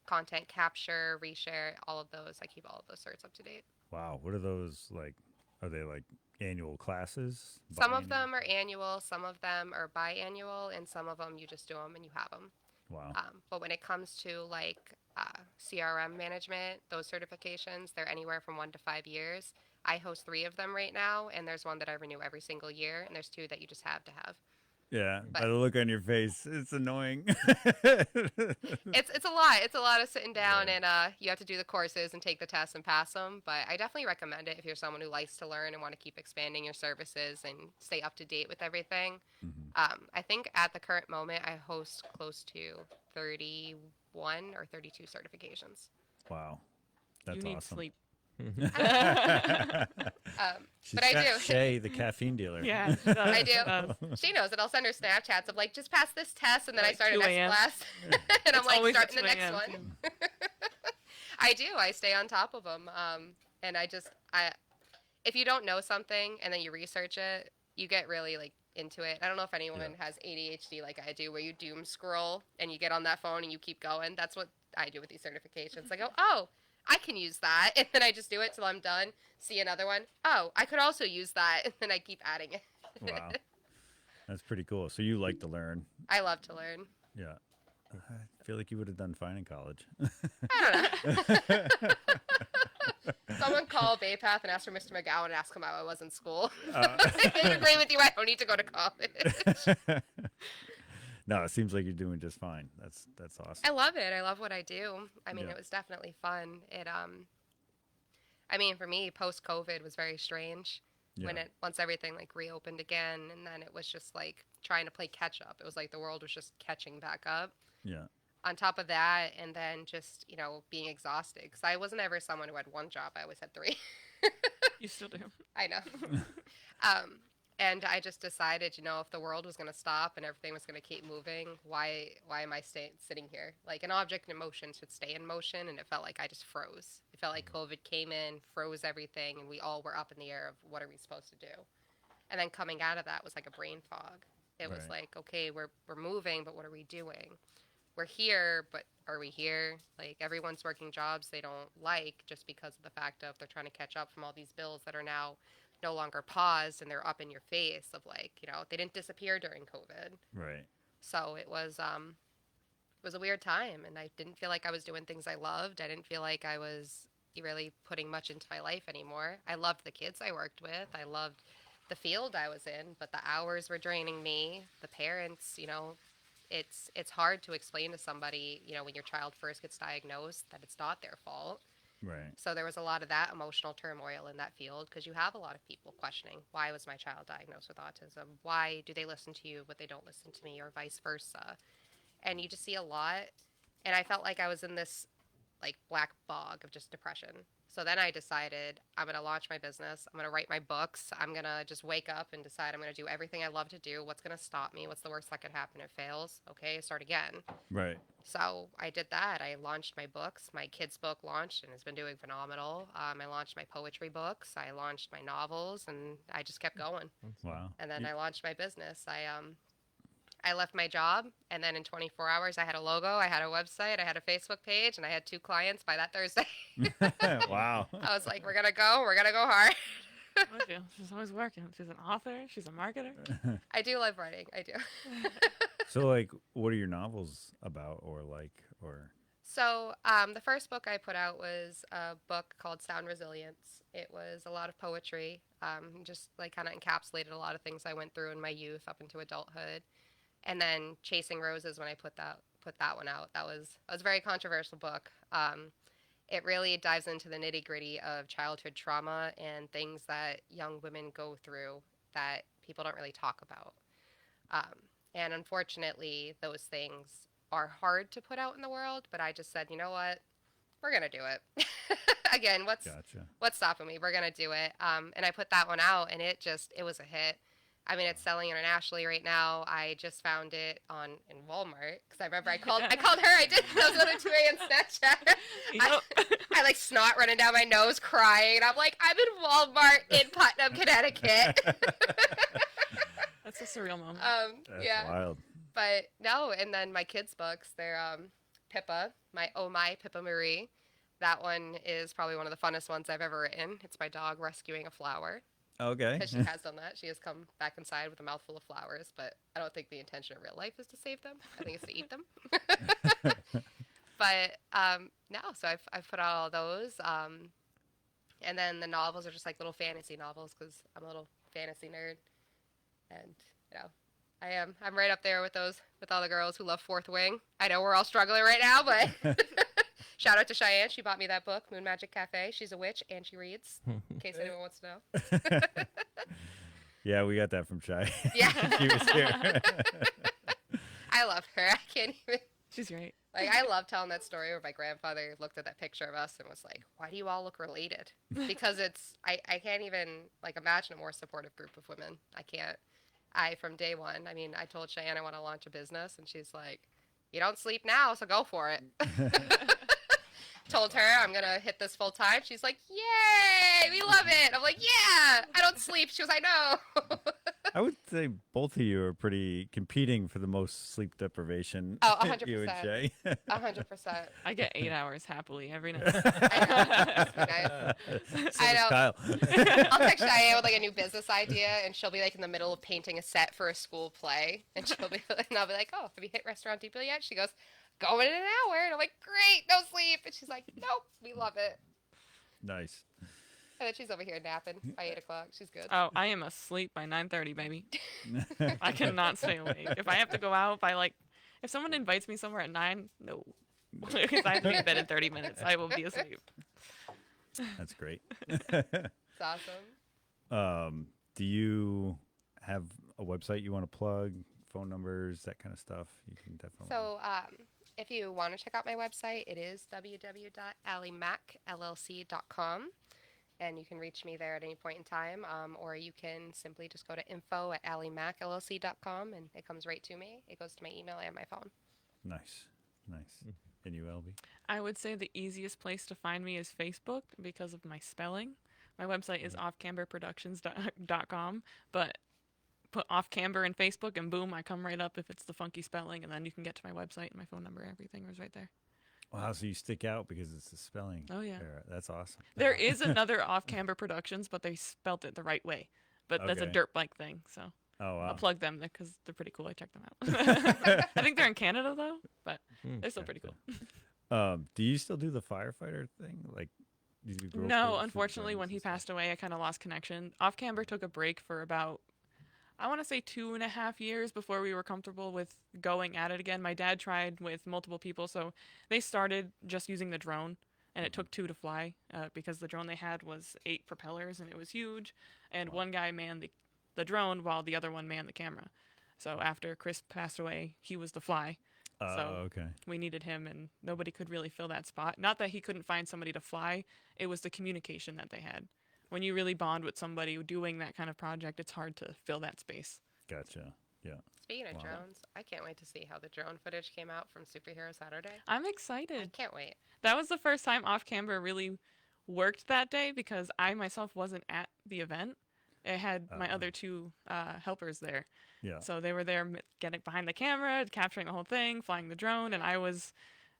S2: Content capture, reshare, all of those. I keep all of those certs up to date.
S1: Wow. What are those like? Are they like annual classes?
S2: Some of
S1: Biannual?
S2: them are annual, some of them are biannual, and some of them you just do them and you have them.
S1: Wow.
S2: But when it comes to like CRM management, those certifications, they're anywhere from 1 to 5 years. I host 3 of them right now, and there's one that I renew every single year, and there's 2 that you just have to have.
S1: Yeah. By
S2: but-
S1: the look on your face, it's annoying.
S2: It's a lot. It's a lot of sitting down,
S1: Yeah.
S2: and you have to do the courses and take the tests and pass them. But I definitely recommend it if you're someone who likes to learn and want to keep expanding your services and stay up to date with everything.
S1: Mhm.
S2: I think at the current moment, I host close to 31 or 32 certifications.
S1: Wow. That's
S3: you need
S1: awesome.
S3: sleep.
S1: She's
S2: But I
S1: got
S2: do.
S1: Shay, the caffeine dealer.
S3: Yeah, she does,
S2: I
S3: she
S2: do.
S3: does.
S2: She knows it. I'll send her Snapchats of like, just pass this test, and then I
S3: Like
S2: start
S3: 2
S2: a next
S3: a.m.
S2: class, and I'm
S3: It's
S2: like
S3: always at
S2: starting the
S3: 2
S2: next
S3: a.m.
S2: one. I do. I stay on top of them, and I if you don't know something and then you research it, you get really like into it. I don't know if anyone
S1: Yeah.
S2: has ADHD like I do, where you doom scroll and you get on that phone and you keep going. That's what I do with these certifications. I go, oh, I can use that, and then I just do it till I'm done. See another one. Oh, I could also use that, and then I keep adding it.
S1: Wow. That's pretty cool. So you like to learn.
S2: I love to learn.
S1: Yeah. I feel like you would have done fine in college.
S2: I don't know. Someone call Baypath and ask for Mr. McGowan and ask him how I was in school. I agree with you. I don't need to go to college.
S1: No, it seems like you're doing just fine. That's awesome.
S2: I love it. I love what I do. I mean,
S1: Yeah.
S2: it was definitely fun. I mean, for me, post COVID was very strange. When
S1: Yeah.
S2: once everything like reopened again, and then it was just like trying to play catch up. It was like the world was just catching back up.
S1: Yeah.
S2: On top of that, and then just being exhausted, because I wasn't ever someone who had one job. I always had 3.
S3: You still do.
S2: I know. And I just decided, if the world was going to stop and everything was going to keep moving, why am I sitting here? Like, an object in motion should stay in motion, and it felt like I just froze. It felt like COVID came in, froze everything, and we all were up in the air of what are we supposed to do. And then coming out of that was like a brain fog. It was
S1: Right.
S2: like, okay, we're moving, but what are we doing? We're here, but are we here? Like everyone's working jobs they don't like just because of the fact of they're trying to catch up from all these bills that are now no longer paused and they're up in your face of like, they didn't disappear during COVID.
S1: Right.
S2: So it was a weird time and I didn't feel like I was doing things I loved. I didn't feel like I was really putting much into my life anymore. I loved the kids I worked with. I loved the field I was in, but the hours were draining me. The parents, it's hard to explain to somebody, when your child first gets diagnosed that it's not their fault.
S1: Right.
S2: So there was a lot of that emotional turmoil in that field because you have a lot of people questioning, why was my child diagnosed with autism? Why do they listen to you but they don't listen to me, or vice versa? And you just see a lot. And I felt like I was in this like black bog of just depression. So then I decided I'm going to launch my business. I'm going to write my books. I'm going to just wake up and decide I'm going to do everything I love to do. What's going to stop me? What's the worst that could happen? It fails. Okay, start again.
S1: Right.
S2: So I did that. I launched my books. My kids' book launched and has been doing phenomenal. I launched my poetry books. I launched my novels, and I just kept going.
S1: Wow.
S2: And then I launched my business. I left my job, and then in 24 hours, I had a logo, I had a website, I had a Facebook page, and I had 2 clients by that Thursday.
S1: Wow.
S2: I was like, we're going to go hard.
S3: Okay, she's always working. She's an author. She's a marketer.
S2: I do love writing. I do.
S1: So, like, what are your novels about, or like, or?
S2: So, the first book I put out was a book called Sound Resilience. It was a lot of poetry, just like kind of encapsulated a lot of things I went through in my youth up into adulthood. And then Chasing Roses, when I put that one out, that was a very controversial book. It really dives into the nitty gritty of childhood trauma and things that young women go through that people don't really talk about. And unfortunately, those things are hard to put out in the world. But I just said, you know what, we're gonna do it. Again,
S1: Gotcha.
S2: what's stopping me? We're gonna do it. And I put that one out, and it was a hit. I mean, it's selling internationally right now. I just found it in Walmart because I remember I called her. I was on a 2 a.m. Snapchat. I like snot running down my nose, crying, and I'm like, I'm in Walmart in Putnam, Connecticut.
S3: That's a surreal moment.
S1: That's
S2: Yeah,
S1: wild.
S2: but no. And then my kids' books, they're Pippa, my Pippa Marie. That one is probably one of the funnest ones I've ever written. It's my dog rescuing a flower.
S1: Okay.
S2: Because she has done that. She has come back inside with a mouthful of flowers, but I don't think the intention in real life is to save them. I think it's to eat them. But no, so I've put out all those. And then the novels are just like little fantasy novels because I'm a little fantasy nerd. And, I'm right up there with all the girls who love Fourth Wing. I know we're all struggling right now, but shout out to Cheyenne. She bought me that book, Moon Magic Cafe. She's a witch and she reads, in case anyone wants to know.
S1: Yeah, we got that from Shy.
S2: Yeah.
S1: She was here.
S2: I love her. I can't even.
S3: She's great.
S2: Like, I love telling that story where my grandfather looked at that picture of us and was like, why do you all look related? Because I can't even, like, imagine a more supportive group of women. I can't. From day one, I mean, I told Cheyenne I want to launch a business, and she's like, you don't sleep now, so go for it. Told her I'm going to hit this full time. She's like, yay, we love it. I'm like, yeah, I don't sleep. She goes, I know.
S1: I would say both of you are pretty competing for the most sleep deprivation.
S2: Oh, 100%.
S1: You and Shay.
S2: 100%.
S3: I get 8 hours happily every night.
S2: I know.
S1: So
S2: I
S1: does
S2: know.
S1: Kyle.
S2: I'll text Cheyenne with like a new business idea, and she'll be like in the middle of painting a set for a school play, and and I'll be like, "Oh, have you hit Restaurant Depot yet?" She goes, "Going in an hour," and I'm like, "Great, no sleep," and she's like, "Nope, we love it."
S1: Nice.
S2: And then she's over here napping by 8 o'clock. She's good.
S3: Oh, I am asleep by 9:30, baby. I cannot stay awake. If I have to go out by if someone invites me somewhere at 9, no. Because I have to be in bed in 30 minutes. I will be asleep.
S1: That's great.
S2: It's awesome.
S1: Do you have a website you want to plug? Phone numbers, that kind of stuff? You can definitely.
S2: So, if you want to check out my website, it is www.alliemacllc.com. And you can reach me there at any point in time, or you can simply just go to info@alliemacllc.com, and it comes right to me. It goes to my email and my phone.
S1: Nice. And you, LB?
S3: I would say the easiest place to find me is Facebook because of my spelling. My website is offcamberproductions.com, but put Off Camber in Facebook, and boom, I come right up if it's the funky spelling, and then you can get to my website and my phone number. Everything was right there.
S1: Wow, so you stick out because it's the spelling.
S3: Oh yeah.
S1: error. That's awesome.
S3: There is another Off Camber Productions, but they spelt it the right way. But that's a
S1: Okay.
S3: dirt bike thing, so
S1: Oh, wow.
S3: I'll plug them because they're pretty cool. I checked them out. I think they're in Canada though, but they're still pretty cool.
S1: Do you still do the firefighter thing? Like, did you grow up
S3: No,
S1: with
S3: unfortunately,
S1: food
S3: when he
S1: gardens and
S3: passed away, I kind of lost connection. Off Camber took a break for about, I want to say 2.5 years before we were comfortable with going at it again. My dad tried with multiple people, so they started just using the drone, and it took 2 to fly because the drone they had was 8 propellers, and it was huge. And one guy manned the drone while the other one manned the camera. So after Chris passed away, he was the fly.
S1: stuff?
S3: So
S1: Okay.
S3: we needed him, and nobody could really fill that spot. Not that he couldn't find somebody to fly, it was the communication that they had. When you really bond with somebody doing that kind of project, it's hard to fill that space.
S1: Gotcha. Yeah.
S2: Speaking of
S1: Wow.
S2: drones, I can't wait to see how the drone footage came out from Superhero Saturday.
S3: I'm
S2: I
S3: excited.
S2: can't wait.
S3: That was the first time Off Camber really worked that day because I myself wasn't at the event. I had my other 2 helpers there.
S1: Yeah.
S3: So they were there getting behind the camera, capturing the whole thing, flying the drone, and I was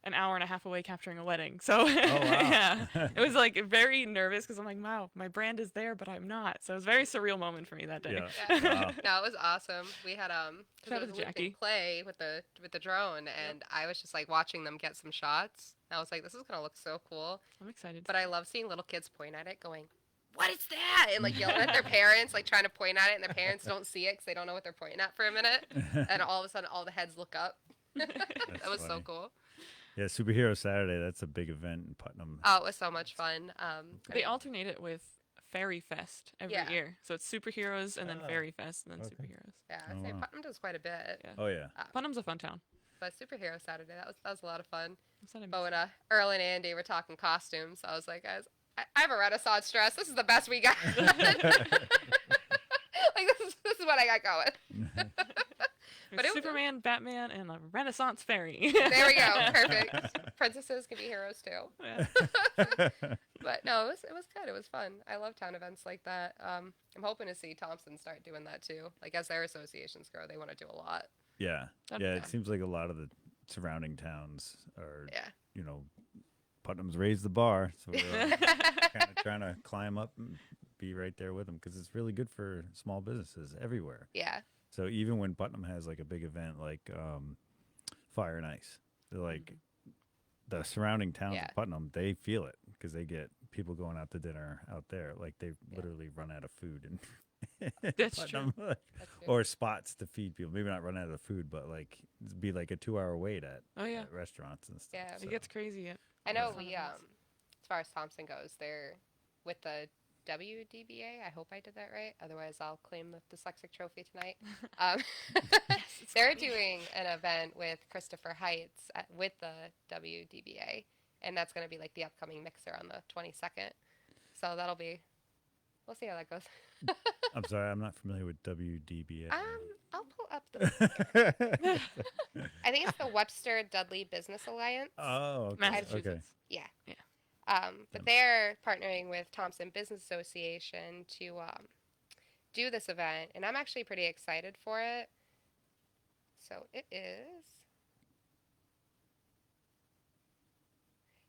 S3: an hour and a half away capturing a wedding. So
S1: wow.
S3: yeah, it was like very nervous because I'm like, wow, my brand is there, but I'm not. So it was a very surreal moment for me that day.
S1: Yeah.
S2: Yeah.
S1: Wow.
S2: No, it was awesome. We had 'cause
S3: Shout
S2: it
S3: out
S2: was
S3: to Jackie.
S2: Clay with the drone, and I was just like watching them get some shots. And I was like, this is gonna look so cool.
S3: I'm excited.
S2: But I love seeing little kids point at it, going, "What is that?" and like yelling at their parents, like trying to point at it, and their parents don't see it because they don't know what they're pointing at for a minute. And all of a sudden, all the heads look up. That was so
S1: funny.
S2: cool.
S1: Yeah, Superhero Saturday, that's a big event in Putnam.
S2: Oh, it was so much fun.
S3: They alternate it with Fairy Fest every
S2: Yeah.
S3: year. So it's Superheroes and then
S4: Oh.
S3: Fairy Fest and then
S4: Okay.
S3: Superheroes.
S2: Yeah,
S1: Oh,
S2: I'd say
S1: wow.
S2: Putnam does quite a bit.
S3: Yeah.
S1: Oh, yeah.
S3: Putnam's a fun town.
S2: But Superhero Saturday, that was a lot of fun.
S3: I'm sad I
S2: But
S3: missed
S2: when Earl and Andy were talking costumes, I was like, guys, I have a Renaissance dress. This is the best we got. Like this is what I got going.
S3: it.
S2: but
S3: There's
S2: it was-
S3: Superman, Batman, and a Renaissance fairy.
S2: There we go. Perfect. Princesses can be heroes too.
S3: Yeah.
S2: But no, it was good. It was fun. I love town events like that. I'm hoping to see Thompson start doing that too. Like as their associations grow, they want to do a lot.
S1: Yeah.
S3: That'd
S1: Yeah,
S3: be
S1: it
S3: fun.
S1: seems like a lot of the surrounding towns are,
S2: Yeah.
S1: you know, Putnam's raised the bar. So we're kind of trying to climb up and be right there with them because it's really good for small businesses everywhere.
S2: Yeah.
S1: So even when Putnam has like a big event like Fire and Ice, they're like the surrounding towns
S2: Yeah.
S1: of Putnam, they feel it because they get people going out to dinner out there. Like they literally run out of food and
S3: That's true.
S2: That's good.
S1: or spots to feed people. Maybe not run out of food, but like it'd be like a 2-hour wait at,
S3: Oh, yeah.
S1: at restaurants and stuff.
S2: Yeah.
S3: It gets crazy.
S2: I know
S3: Fun
S2: we
S3: events.
S2: as far as Thompson goes, they're with the WDBA. I hope I did that right. Otherwise, I'll claim the dyslexic trophy tonight. They're doing an event with Christopher Heights with the WDBA, and that's going to be like the upcoming mixer on the 22nd. So that'll be. We'll see how that goes.
S1: I'm sorry, I'm not familiar with WDBA.
S2: I'll pull up the. I think it's the Webster Dudley Business Alliance.
S1: Oh, okay.
S3: Massachusetts.
S1: Okay.
S2: Yeah.
S3: Yeah.
S2: But they're partnering with Thompson Business Association to do this event, and I'm actually pretty excited for it. So it is.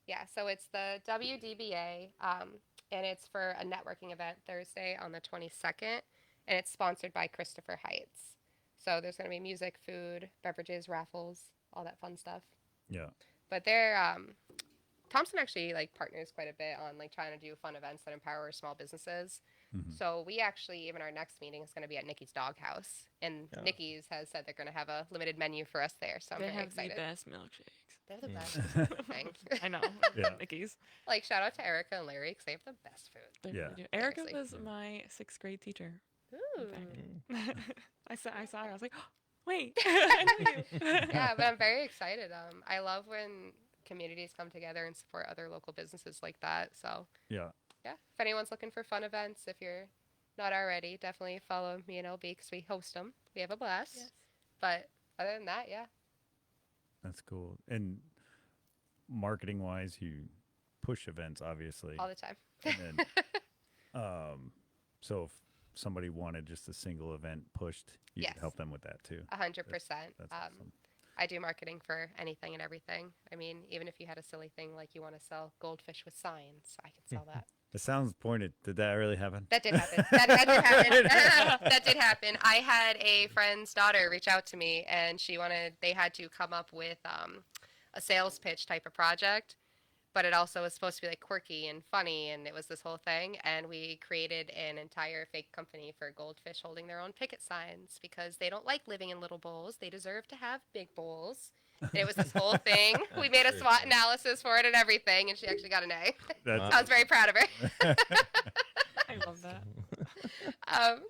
S2: Yeah, so it's the WDBA, and it's for a networking event Thursday on the 22nd, and it's sponsored by Christopher Heights. So there's going to be music, food, beverages, raffles, all that fun stuff.
S1: Yeah.
S2: But they're Thompson actually like partners quite a bit on like trying to do fun events that empower small businesses.
S1: Mhm.
S2: So we actually, even our next meeting is going to be at Nikki's Doghouse, and
S4: Yeah.
S2: Nikki's has said they're going to have a limited menu for us there. So I'm
S3: They
S2: very
S3: have
S2: excited.
S3: the best milkshakes.
S2: They're the
S4: Yeah.
S2: best thing.
S3: I know.
S1: Yeah.
S3: Mickey's.
S2: Like shout out to Erica and Larry because they have the best food.
S3: They
S1: Yeah.
S3: really do. Erica
S2: Seriously.
S3: was my 6th grade teacher.
S2: Ooh.
S3: I saw her. I was like, oh, wait. I know you.
S2: Yeah, but I'm very excited. I love when communities come together and support other local businesses like that. So
S1: Yeah.
S2: yeah, if anyone's looking for fun events, if you're not already, definitely follow me and LB because we host them. We have a blast.
S3: Yes.
S2: But other than that, yeah.
S1: That's cool. And marketing wise, you push events obviously.
S2: All the time.
S1: And then, so if somebody wanted just a single event pushed, you
S2: Yes.
S1: could help them with that too.
S2: 100%.
S1: That's awesome.
S2: I do marketing for anything and everything. I mean, even if you had a silly thing like you want to sell goldfish with signs, I can sell that.
S1: It sounds pointed. Did that really happen?
S2: That did happen. That did happen. That did happen. I had a friend's daughter reach out to me, and they had to come up with a sales pitch type of project, but it also was supposed to be like quirky and funny, and it was this whole thing. And we created an entire fake company for goldfish holding their own picket signs because they don't like living in little bowls. They deserve to have big bowls. And it was this whole thing. We made a SWOT analysis for it and everything, and she actually got an A.
S1: That's
S2: I was very proud of her.
S3: I love that.
S2: Um,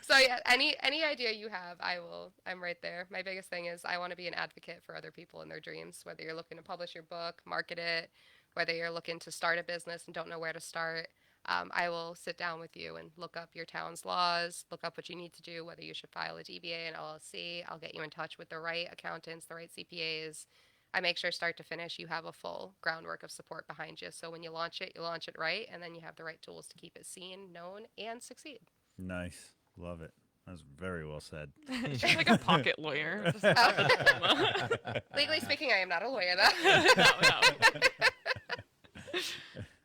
S2: so yeah, any idea you have, I'm right there. My biggest thing is I want to be an advocate for other people and their dreams, whether you're looking to publish your book, market it, whether you're looking to start a business and don't know where to start. I will sit down with you and look up your town's laws, look up what you need to do, whether you should file a DBA and LLC. I'll get you in touch with the right accountants, the right CPAs. I make sure start to finish you have a full groundwork of support behind you. So when you launch it right, and then you have the right tools to keep it seen, known, and succeed.
S1: nice. Love it. That was very well said.
S3: She's like a pocket lawyer. Just
S2: Legally speaking, I am not a lawyer, though.
S3: no.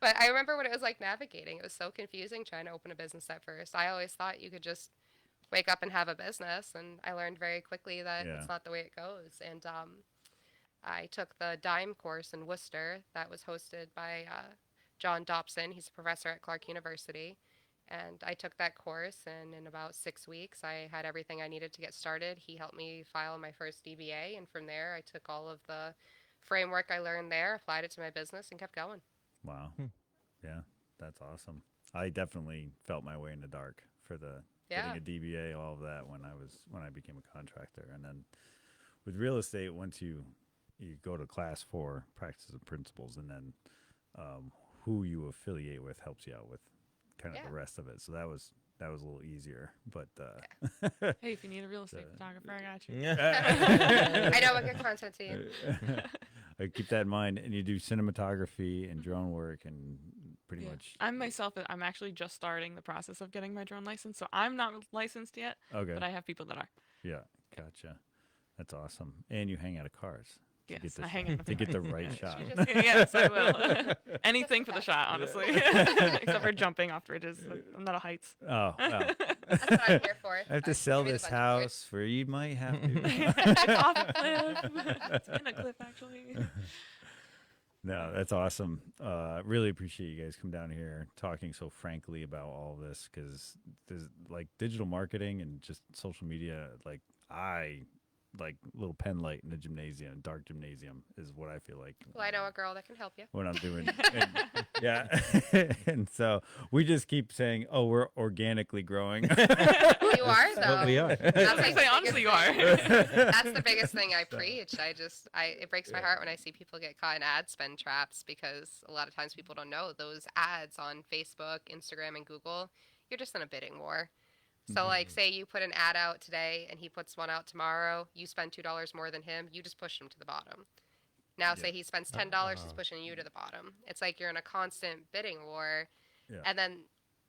S2: But I remember what it was like navigating. It was so confusing trying to open a business at first. I always thought you could just wake up and have a business, and I learned very quickly that
S1: Yeah.
S2: it's not the way it goes. And I took the DIME course in Worcester that was hosted by John Dobson. He's a professor at Clark University. And I took that course, and in about 6 weeks, I had everything I needed to get started. He helped me file my first DBA, and from there, I took all of the framework I learned there, applied it to my business, and kept going.
S1: Wow. Yeah, that's awesome. I definitely felt my way in the dark for the
S2: Yeah.
S1: getting a DBA, all of that when I became a contractor. And then with real estate, once you go to class for practices and principles, and then who you affiliate with helps you out with kind of
S2: Yeah.
S1: the rest of it. So that was a little easier. But
S3: Hey, if you need a real estate photographer, I got you.
S2: I know what good content team.
S1: I keep that in mind. And you do cinematography and drone work and pretty much.
S3: I'm actually just starting the process of getting my drone license, so I'm not licensed yet,
S1: Okay.
S3: but I have people that are.
S1: Yeah, gotcha. That's awesome. And you hang out of cars. to
S3: Yes,
S1: get
S3: I
S1: this-
S3: hang out
S1: to get the right shot.
S3: Yes, I will. Anything for the shot, honestly. Except for jumping off bridges. I'm not a heights.
S1: Oh, wow.
S2: That's what I'm here for.
S1: I have to sell this house where you might have to.
S3: Off a cliff. It's in a cliff, actually.
S1: No, that's awesome. Really appreciate you guys come down here talking so frankly about all this, because there's like digital marketing and just social media. Like little pen light in the gymnasium, dark gymnasium is what I feel like.
S2: Well, I know a girl that can help you.
S1: When I'm doing, yeah. And so we just keep saying, "Oh, we're organically growing."
S2: You are though.
S4: But we are.
S2: That's like the
S3: Honestly, you
S2: biggest
S3: are.
S2: thing. That's the biggest thing I preach. It breaks my heart when I see people get caught in ad spend traps, because a lot of times people don't know those ads on Facebook, Instagram, and Google. You're just in a bidding war. So, like, say you put an ad out today and he puts one out tomorrow, you spend $2 more than him, you just push him to the bottom. Now, say he spends $10, he's pushing you to the bottom. It's like you're in a constant bidding war.
S1: Yeah.
S2: And then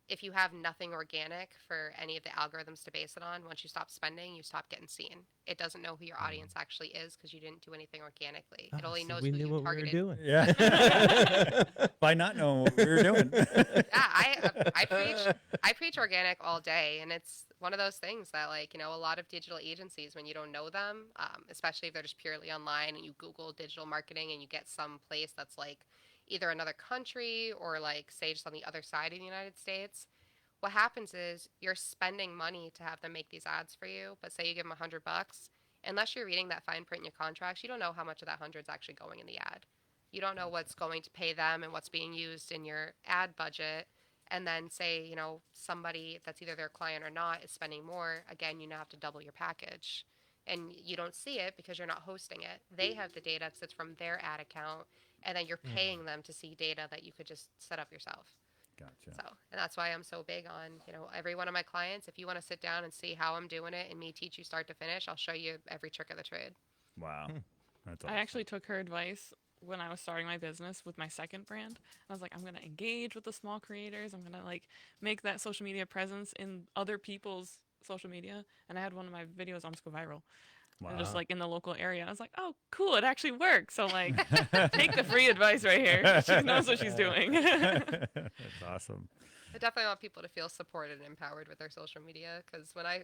S2: if you have nothing organic for any of the algorithms to base it on, once you stop spending, you stop getting seen. It doesn't know who your audience actually is because you didn't do anything organically. It only knows
S4: we
S2: who
S4: knew
S2: you
S4: what
S2: targeted.
S4: we were doing.
S1: Yeah. By not knowing what we were doing.
S2: Yeah, I preach organic all day, and it's one of those things that, like, a lot of digital agencies, when you don't know them, especially if they're just purely online and you Google digital marketing and you get some place that's like either another country or, like, say just on the other side of the United States, what happens is you're spending money to have them make these ads for you, but say you give them $100, unless you're reading that fine print in your contracts, you don't know how much of that 100 is actually going in the ad. You don't know what's going to pay them and what's being used in your ad budget. And then say, somebody that's either their client or not is spending more, again, you now have to double your package. And you don't see it because you're not hosting it. They have the data that sits from their ad account, and then you're paying them to see data that you could just set up yourself.
S1: Gotcha.
S2: So, and that's why I'm so big on, every one of my clients, if you want to sit down and see how I'm doing it and me teach you start to finish, I'll show you every trick of the trade.
S1: Wow. That's awesome.
S3: I actually took her advice when I was starting my business with my second brand. I was like, I'm gonna engage with the small creators. I'm gonna like make that social media presence in other people's social media. And I had one of my videos almost go viral. And just
S1: Wow.
S3: like in the local area. I was like, oh, cool, it actually works. So like, take the free advice right here. She knows what she's doing.
S1: That's awesome.
S2: I definitely want people to feel supported and empowered with their social media because when I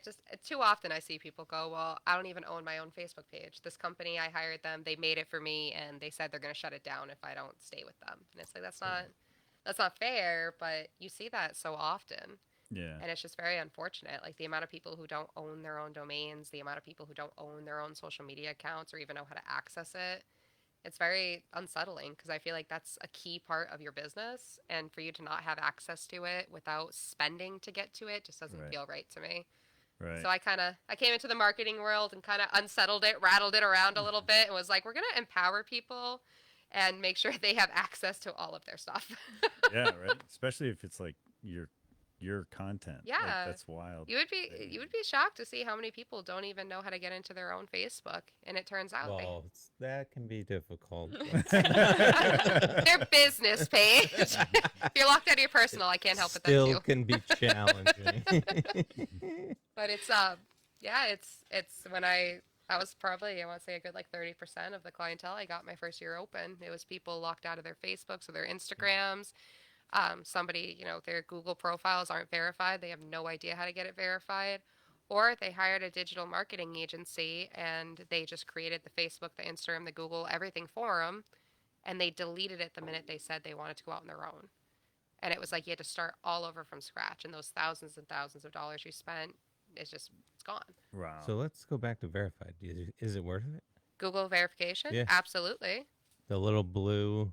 S2: just too often I see people go, well, I don't even own my own Facebook page. This company, I hired them, they made it for me, and they said they're going to shut it down if I don't stay with them. And it's like that's not fair, but you see that so often.
S1: Yeah.
S2: And it's just very unfortunate. Like the amount of people who don't own their own domains, the amount of people who don't own their own social media accounts or even know how to access it. It's very unsettling because I feel like that's a key part of your business. And for you to not have access to it without spending to get to it just doesn't
S1: Right.
S2: feel right to me.
S1: Right.
S2: So I came into the marketing world and kind of unsettled it, rattled it around a little bit and was like, we're going to empower people and make sure they have access to all of their stuff.
S1: Yeah, right. Especially if it's like your content. Like,
S2: Yeah.
S1: that's wild.
S2: You would be shocked to see how many people don't even know how to get into their own Facebook, and it turns out
S4: Well, that can be difficult.
S2: their business page. If you're locked out of your personal, I can't help with that
S4: Still
S2: too.
S4: can be challenging.
S2: But it's it's when I was probably I want to say a good like 30% of the clientele I got my first year open. It was people locked out of their Facebooks or their Instagrams. Somebody, their Google profiles aren't verified. They have no idea how to get it verified. Or they hired a digital marketing agency and they just created the Facebook, the Instagram, the Google, everything for them. And they deleted it the minute they said they wanted to go out on their own. And it was like you had to start all over from scratch. And those thousands and thousands of dollars you spent, it's gone.
S1: Wow.
S4: So let's go back to verified. Is it worth it?
S2: Google verification?
S4: Yeah.
S2: Absolutely.
S4: The little blue.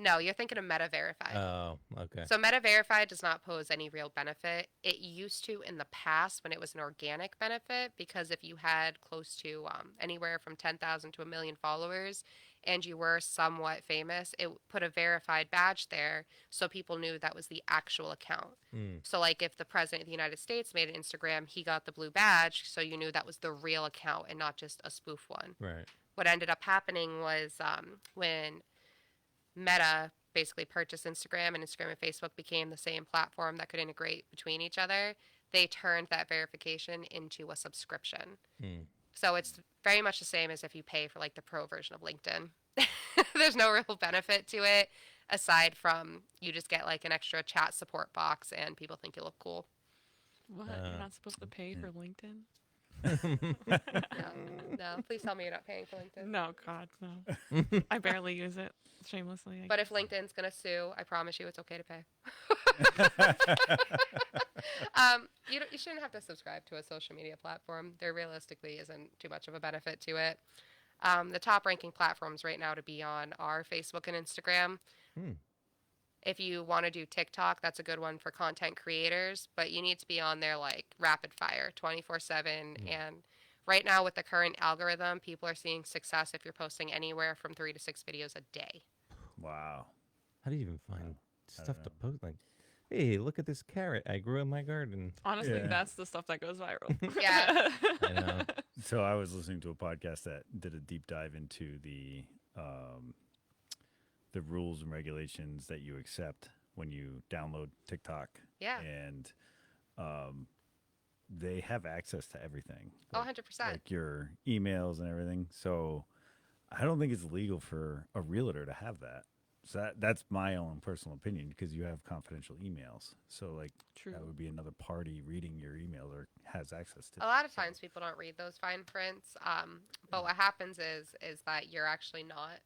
S2: No, you're thinking of Meta Verified.
S4: Oh, okay.
S2: So Meta Verified does not pose any real benefit. It used to in the past when it was an organic benefit because if you had close to anywhere from 10,000 to a million followers and you were somewhat famous, it put a verified badge there so people knew that was the actual account. So like if the president of the United States made an Instagram, he got the blue badge so you knew that was the real account and not just a spoof one.
S4: Right.
S2: What ended up happening was when Meta basically purchased Instagram and Instagram and Facebook became the same platform that could integrate between each other, they turned that verification into a subscription. So it's very much the same as if you pay for like the pro version of LinkedIn. There's no real benefit to it aside from you just get like an extra chat support box and people think you look cool.
S3: What? You're not supposed to pay for LinkedIn?
S2: No, please tell me you're not paying for LinkedIn.
S3: No, God, no. I barely use it shamelessly.
S2: But if LinkedIn's going to sue, I promise you it's okay to pay. You shouldn't have to subscribe to a social media platform. There realistically isn't too much of a benefit to it. The top ranking platforms right now to be on are Facebook and Instagram. If you want to do TikTok, that's a good one for content creators, but you need to be on there like rapid fire 24/7. And right now with the current algorithm, people are seeing success if you're posting anywhere from 3 to 6 videos a day.
S1: Wow.
S4: How do you even find stuff to post? Like, hey, look at this carrot I grew in my garden.
S3: Honestly,
S1: Yeah.
S3: that's the stuff that goes viral.
S2: Yeah.
S4: I know.
S1: So I was listening to a podcast that did a deep dive into the rules and regulations that you accept when you download TikTok.
S2: Yeah.
S1: And they have access to everything.
S2: Oh,
S1: Like,
S2: 100%.
S1: like your emails and everything. So I don't think it's legal for a realtor to have that. So that's my own personal opinion because you have confidential emails. So like
S3: True.
S1: that would be another party reading your email or has access to.
S2: A lot of times people don't read those fine prints. But what happens is that you're actually not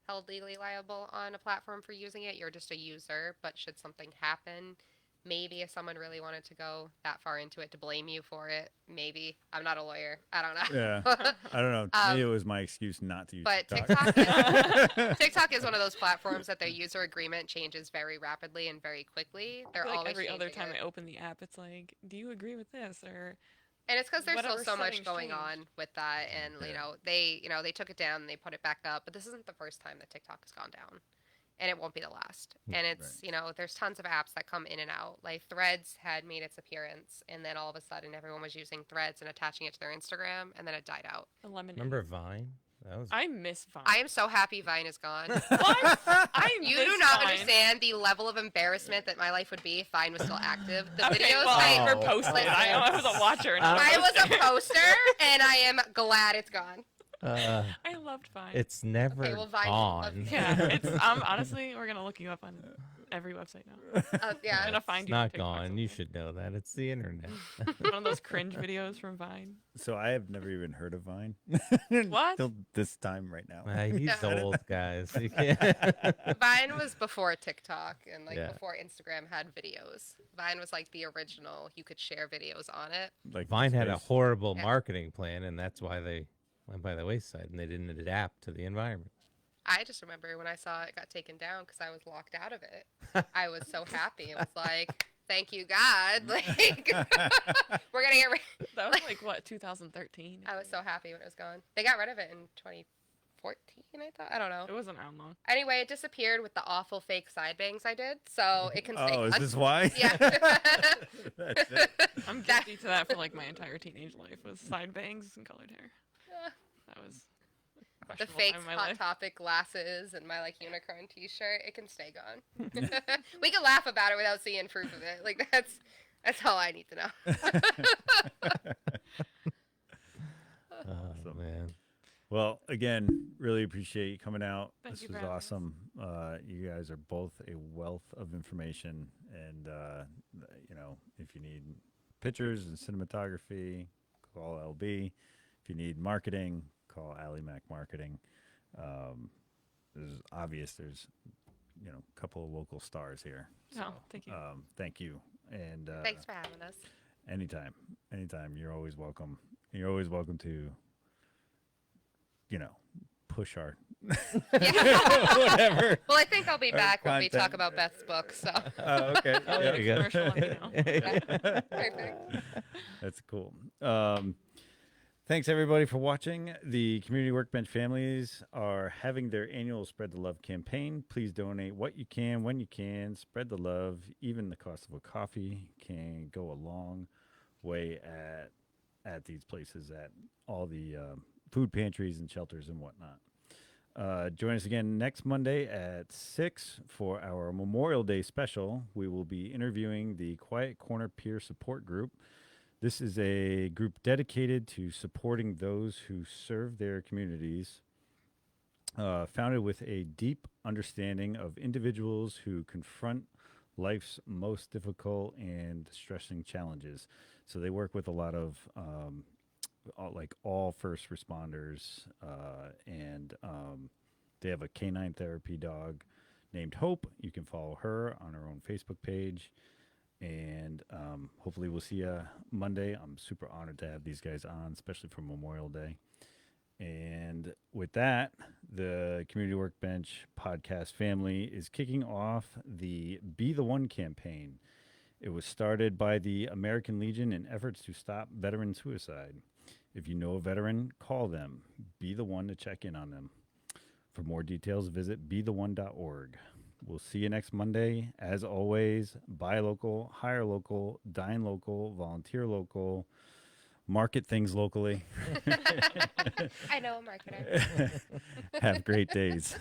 S2: held legally liable on a platform for using it. You're just a user. But should something happen, maybe if someone really wanted to go that far into it to blame you for it, maybe. I'm not a lawyer. I don't know.
S1: Yeah. I don't know. To me, it was my excuse not to use
S2: But
S1: TikTok.
S2: TikTok is one of those platforms that their user agreement changes very rapidly and very quickly. They're
S3: Like
S2: always
S3: every other
S2: changing
S3: time
S2: it.
S3: I open the app, it's like, do you agree with this? Or
S2: And it's because there's still
S3: whatever
S2: so much
S3: settings
S2: going
S3: changed.
S2: on with that, and they took it down, and they put it back up. But this isn't the first time that TikTok has gone down, and it won't be the last. And it's there's tons of apps that come in and out. Like Threads had made its appearance, and then all of a sudden everyone was using Threads and attaching it to their Instagram, and then it died out.
S3: the lemonade.
S4: Remember Vine? That was
S3: I miss Vine.
S2: I am so happy Vine is gone.
S3: What? I
S2: You
S3: miss
S2: do not
S3: Vine.
S2: understand the level of embarrassment that my life would be if Vine was still active. The
S3: Okay,
S2: videos
S3: well, I
S2: I
S3: never posted. I was a watcher. Not a
S2: I was a
S3: poster.
S2: poster, and I am glad it's gone.
S3: I loved Vine.
S4: it's never
S2: Okay, well, Vine-
S4: gone.
S3: Yeah, it's honestly, we're gonna look you up on every website now. I'm
S2: Yeah.
S3: gonna find
S4: It's
S3: you. on
S4: not
S3: TikTok
S4: gone. You
S3: somewhere.
S4: should know that. It's the internet.
S3: One of those cringe videos from Vine.
S1: So I have never even heard of Vine.
S3: What?
S1: Till this time right now.
S4: He's
S2: Yeah.
S4: old, guys. You can't.
S2: Vine was before TikTok and like
S4: Yeah.
S2: before Instagram had videos. Vine was like the original. You could share videos on it.
S1: Like
S4: Vine had a
S1: MySpace.
S4: horrible
S2: Yeah.
S4: marketing plan, and that's why they went by the wayside, and they didn't adapt to the environment.
S2: I just remember when I saw it got taken down because I was locked out of it. I was so happy. It was like, thank you, God. Like, we're going to get rid.
S3: That was like what 2013.
S2: I was so happy when it was gone. They got rid of it in 2014, I thought. I don't know.
S3: It wasn't around long.
S2: Anyway, it disappeared with the awful fake side bangs I did, so it can stay
S1: Oh, is
S2: gone.
S1: this why?
S2: Yeah.
S1: That's it.
S3: I'm
S2: That-
S3: guilty to that for like my entire teenage life was side bangs and colored hair. That was a
S2: The
S3: questionable
S2: fake
S3: time in my
S2: Hot
S3: life.
S2: Topic glasses and my like unicorn T-shirt, it can stay gone. We can laugh about it without seeing proof of it. Like that's all I need to know.
S4: Oh man.
S1: Well, again, really appreciate you coming out.
S3: Thank
S1: This
S3: you
S1: was
S3: for having us.
S1: awesome. You guys are both a wealth of information, and if you need pictures and cinematography, call LB. If you need marketing, call Ally Mac Marketing. There's obvious. There's a couple of local stars here.
S3: Oh, thank you.
S1: Thank you, and
S2: Thanks for having us.
S1: anytime. You're always welcome. You're always welcome to push our
S2: Yeah.
S1: whatever.
S2: Well, I think I'll be
S1: Our
S2: back when we talk
S1: content.
S2: about Beth's book. So
S1: Oh, okay.
S3: Oh,
S1: Yeah.
S4: there you go.
S3: commercial, let me know.
S2: perfect.
S1: That's cool. Thanks everybody for watching. The Community Workbench families are having their annual Spread the Love campaign. Please donate what you can when you can. Spread the love. Even the cost of a coffee can go a long way at these places, at all the food pantries and shelters and whatnot. Join us again next Monday at 6 for our Memorial Day special. We will be interviewing the Quiet Corner Peer Support Group. This is a group dedicated to supporting those who serve their communities, founded with a deep understanding of individuals who confront life's most difficult and stressing challenges. So they work with a lot of all first responders, and they have a canine therapy dog named Hope. You can follow her on her own Facebook page. And hopefully we'll see you Monday. I'm super honored to have these guys on, especially for Memorial Day. And with that, the Community Workbench podcast family is kicking off the Be the One campaign. It was started by the American Legion in efforts to stop veteran suicide. If you know a veteran, call them. Be the one to check in on them. For more details, visit betheone.org. We'll see you next Monday. As always, buy local, hire local, dine local, volunteer local, market things locally.
S2: I know a marketer.
S1: Have great days.